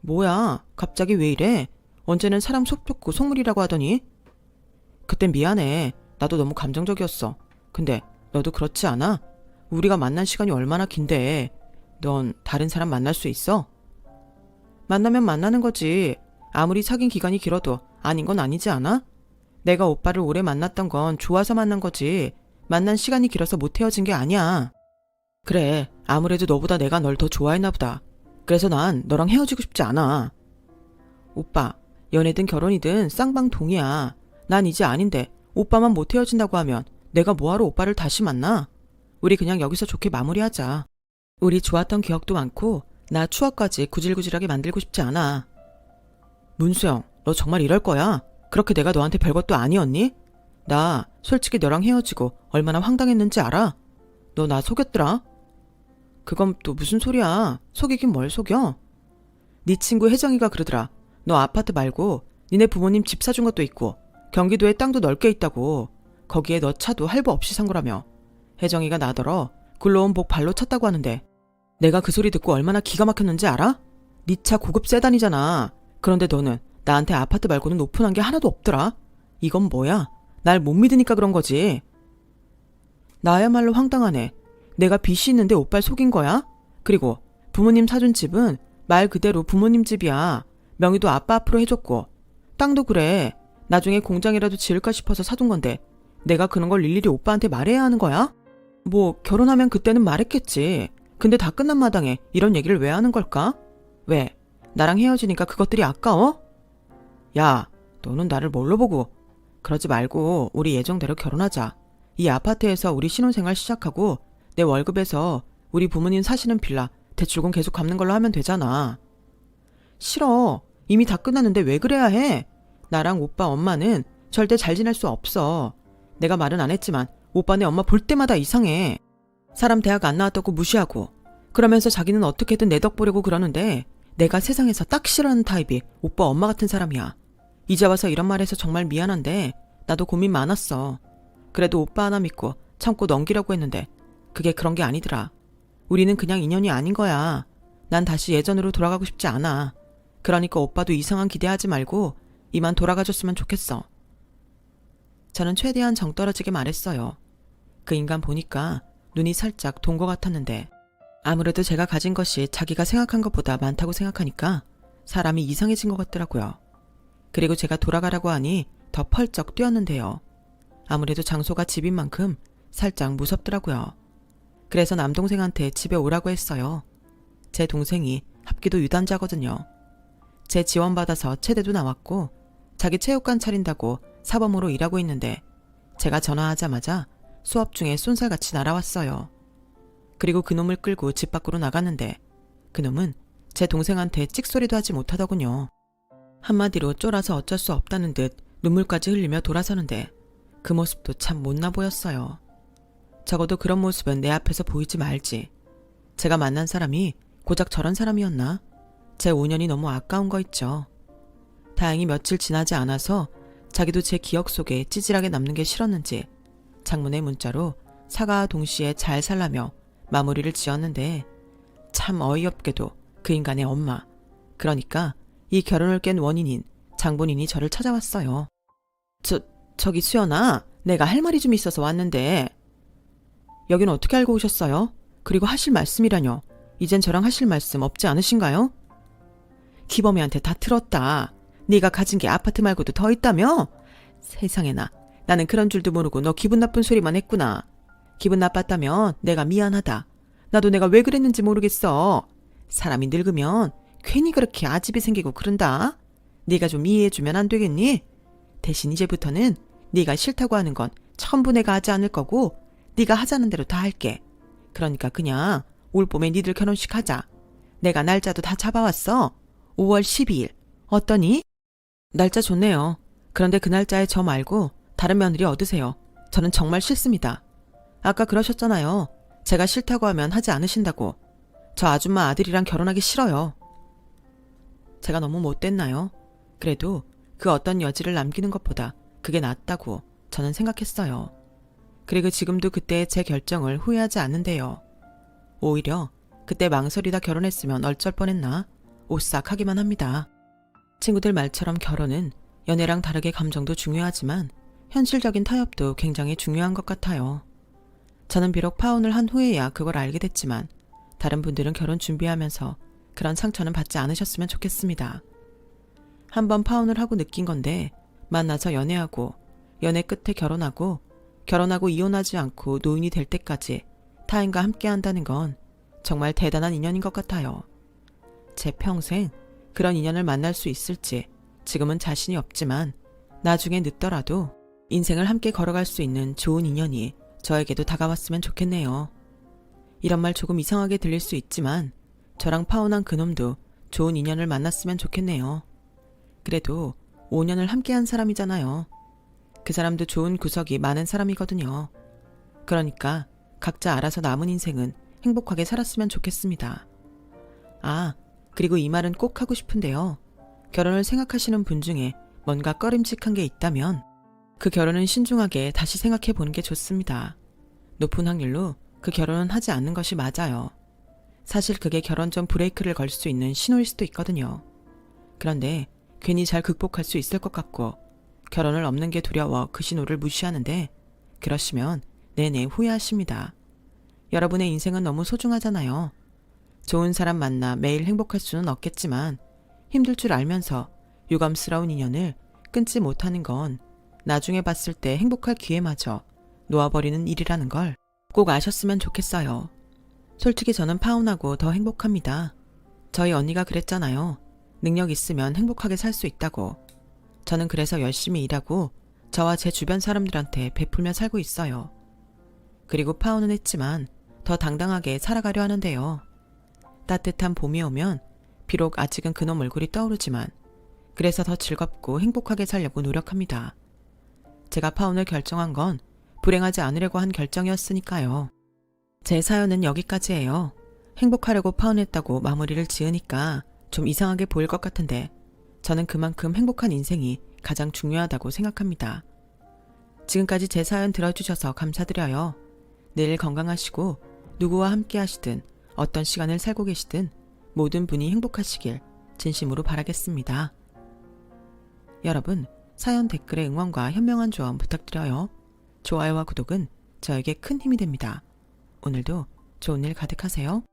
뭐야, 갑자기 왜 이래? 언제는 사람 속 좁고 속물이라고 하더니? 그땐 미안해. 나도 너무 감정적이었어. 근데 너도 그렇지 않아? 우리가 만난 시간이 얼마나 긴데 넌 다른 사람 만날 수 있어? 만나면 만나는 거지. 아무리 사귄 기간이 길어도 아닌 건 아니지 않아? 내가 오빠를 오래 만났던 건 좋아서 만난 거지. 만난 시간이 길어서 못 헤어진 게 아니야. 그래, 아무래도 너보다 내가 널 더 좋아했나 보다. 그래서 난 너랑 헤어지고 싶지 않아. 오빠, 연애든 결혼이든 쌍방동이야. 난 이제 아닌데 오빠만 못 헤어진다고 하면 내가 뭐하러 오빠를 다시 만나? 우리 그냥 여기서 좋게 마무리하자. 우리 좋았던 기억도 많고 나 추억까지 구질구질하게 만들고 싶지 않아. 문수영, 너 정말 이럴 거야? 그렇게 내가 너한테 별것도 아니었니? 나 솔직히 너랑 헤어지고 얼마나 황당했는지 알아? 너 나 속였더라? 그건 또 무슨 소리야. 속이긴 뭘 속여? 네 친구 혜정이가 그러더라. 너 아파트 말고 니네 부모님 집 사준 것도 있고 경기도에 땅도 넓게 있다고. 거기에 너 차도 할부 없이 산 거라며. 혜정이가 나더러 굴러온 복 발로 찼다고 하는데 내가 그 소리 듣고 얼마나 기가 막혔는지 알아? 네 차 고급 세단이잖아. 그런데 너는 나한테 아파트 말고는 오픈한 게 하나도 없더라. 이건 뭐야? 날 못 믿으니까 그런 거지. 나야말로 황당하네. 내가 빚이 있는데 오빠를 속인 거야? 그리고 부모님 사준 집은 말 그대로 부모님 집이야. 명의도 아빠 앞으로 해줬고 땅도 그래. 나중에 공장이라도 지을까 싶어서 사둔 건데 내가 그런 걸 일일이 오빠한테 말해야 하는 거야? 뭐 결혼하면 그때는 말했겠지. 근데 다 끝난 마당에 이런 얘기를 왜 하는 걸까? 왜? 나랑 헤어지니까 그것들이 아까워? 야, 너는 나를 뭘로 보고. 그러지 말고 우리 예정대로 결혼하자. 이 아파트에서 우리 신혼생활 시작하고 내 월급에서 우리 부모님 사시는 빌라 대출금 계속 갚는 걸로 하면 되잖아. 싫어. 이미 다 끝났는데 왜 그래야 해? 나랑 오빠 엄마는 절대 잘 지낼 수 없어. 내가 말은 안 했지만 오빠네 엄마 볼 때마다 이상해. 사람 대학 안 나왔다고 무시하고 그러면서 자기는 어떻게든 내 덕 보려고 그러는데 내가 세상에서 딱 싫어하는 타입이 오빠 엄마 같은 사람이야. 이제 와서 이런 말 해서 정말 미안한데 나도 고민 많았어. 그래도 오빠 하나 믿고 참고 넘기려고 했는데 그게 그런 게 아니더라. 우리는 그냥 인연이 아닌 거야. 난 다시 예전으로 돌아가고 싶지 않아. 그러니까 오빠도 이상한 기대하지 말고 이만 돌아가줬으면 좋겠어. 저는 최대한 정 떨어지게 말했어요. 그 인간 보니까 눈이 살짝 돈 것 같았는데 아무래도 제가 가진 것이 자기가 생각한 것보다 많다고 생각하니까 사람이 이상해진 것 같더라고요. 그리고 제가 돌아가라고 하니 더 펄쩍 뛰었는데요. 아무래도 장소가 집인 만큼 살짝 무섭더라고요. 그래서 남동생한테 집에 오라고 했어요. 제 동생이 합기도 유단자거든요. 제 지원받아서 체대도 나왔고 자기 체육관 차린다고 사범으로 일하고 있는데 제가 전화하자마자 수업 중에 쏜살같이 날아왔어요. 그리고 그놈을 끌고 집 밖으로 나갔는데 그놈은 제 동생한테 찍소리도 하지 못하더군요. 한마디로 쫄아서 어쩔 수 없다는 듯 눈물까지 흘리며 돌아서는데 그 모습도 참 못나 보였어요. 적어도 그런 모습은 내 앞에서 보이지 말지. 제가 만난 사람이 고작 저런 사람이었나? 제 5년이 너무 아까운 거 있죠. 다행히 며칠 지나지 않아서 자기도 제 기억 속에 찌질하게 남는 게 싫었는지 장문의 문자로 사과와 동시에 잘 살라며 마무리를 지었는데 참 어이없게도 그 인간의 엄마, 그러니까 이 결혼을 깬 원인인 장본인이 저를 찾아왔어요. 저기 수연아, 내가 할 말이 좀 있어서 왔는데. 여긴 어떻게 알고 오셨어요? 그리고 하실 말씀이라뇨. 이젠 저랑 하실 말씀 없지 않으신가요? 기범이한테 다 틀었다. 네가 가진 게 아파트 말고도 더 있다며? 세상에나, 나는 그런 줄도 모르고 너 기분 나쁜 소리만 했구나. 기분 나빴다면 내가 미안하다. 나도 내가 왜 그랬는지 모르겠어. 사람이 늙으면 괜히 그렇게 아집이 생기고 그런다. 네가 좀 이해해주면 안 되겠니? 대신 이제부터는 네가 싫다고 하는 건 전부 내가 하지 않을 거고 네가 하자는 대로 다 할게. 그러니까 그냥 올 봄에 니들 결혼식 하자. 내가 날짜도 다 잡아왔어. 5월 12일. 어떠니? 날짜 좋네요. 그런데 그 날짜에 저 말고 다른 며느리 얻으세요. 저는 정말 싫습니다. 아까 그러셨잖아요. 제가 싫다고 하면 하지 않으신다고. 저 아줌마 아들이랑 결혼하기 싫어요. 제가 너무 못됐나요? 그래도 그 어떤 여지를 남기는 것보다 그게 낫다고 저는 생각했어요. 그리고 지금도 그때의 제 결정을 후회하지 않는데요. 오히려 그때 망설이다 결혼했으면 어쩔 뻔했나 오싹하기만 합니다. 친구들 말처럼 결혼은 연애랑 다르게 감정도 중요하지만 현실적인 타협도 굉장히 중요한 것 같아요. 저는 비록 파혼을 한 후에야 그걸 알게 됐지만 다른 분들은 결혼 준비하면서 그런 상처는 받지 않으셨으면 좋겠습니다. 한번 파혼을 하고 느낀 건데 만나서 연애하고 연애 끝에 결혼하고 이혼하지 않고 노인이 될 때까지 타인과 함께 한다는 건 정말 대단한 인연인 것 같아요. 제 평생 그런 인연을 만날 수 있을지 지금은 자신이 없지만 나중에 늦더라도 인생을 함께 걸어갈 수 있는 좋은 인연이 저에게도 다가왔으면 좋겠네요. 이런 말 조금 이상하게 들릴 수 있지만 저랑 파혼한 그놈도 좋은 인연을 만났으면 좋겠네요. 그래도 5년을 함께한 사람이잖아요. 그 사람도 좋은 구석이 많은 사람이거든요. 그러니까 각자 알아서 남은 인생은 행복하게 살았으면 좋겠습니다. 아, 그리고 이 말은 꼭 하고 싶은데요. 결혼을 생각하시는 분 중에 뭔가 꺼림칙한 게 있다면 그 결혼은 신중하게 다시 생각해 보는 게 좋습니다. 높은 확률로 그 결혼은 하지 않는 것이 맞아요. 사실 그게 결혼 전 브레이크를 걸 수 있는 신호일 수도 있거든요. 그런데 괜히 잘 극복할 수 있을 것 같고 결혼을 없는 게 두려워 그 신호를 무시하는데 그러시면 내내 후회하십니다. 여러분의 인생은 너무 소중하잖아요. 좋은 사람 만나 매일 행복할 수는 없겠지만 힘들 줄 알면서 유감스러운 인연을 끊지 못하는 건 나중에 봤을 때 행복할 기회마저 놓아버리는 일이라는 걸 꼭 아셨으면 좋겠어요. 솔직히 저는 파혼하고 더 행복합니다. 저희 언니가 그랬잖아요. 능력 있으면 행복하게 살 수 있다고. 저는 그래서 열심히 일하고 저와 제 주변 사람들한테 베풀며 살고 있어요. 그리고 파혼은 했지만 더 당당하게 살아가려 하는데요. 따뜻한 봄이 오면 비록 아직은 그놈 얼굴이 떠오르지만 그래서 더 즐겁고 행복하게 살려고 노력합니다. 제가 파혼을 결정한 건 불행하지 않으려고 한 결정이었으니까요. 제 사연은 여기까지예요. 행복하려고 파혼했다고 마무리를 지으니까 좀 이상하게 보일 것 같은데 저는 그만큼 행복한 인생이 가장 중요하다고 생각합니다. 지금까지 제 사연 들어주셔서 감사드려요. 늘 건강하시고 누구와 함께 하시든 어떤 시간을 살고 계시든 모든 분이 행복하시길 진심으로 바라겠습니다. 여러분, 사연 댓글에 응원과 현명한 조언 부탁드려요. 좋아요와 구독은 저에게 큰 힘이 됩니다. 오늘도 좋은 일 가득하세요.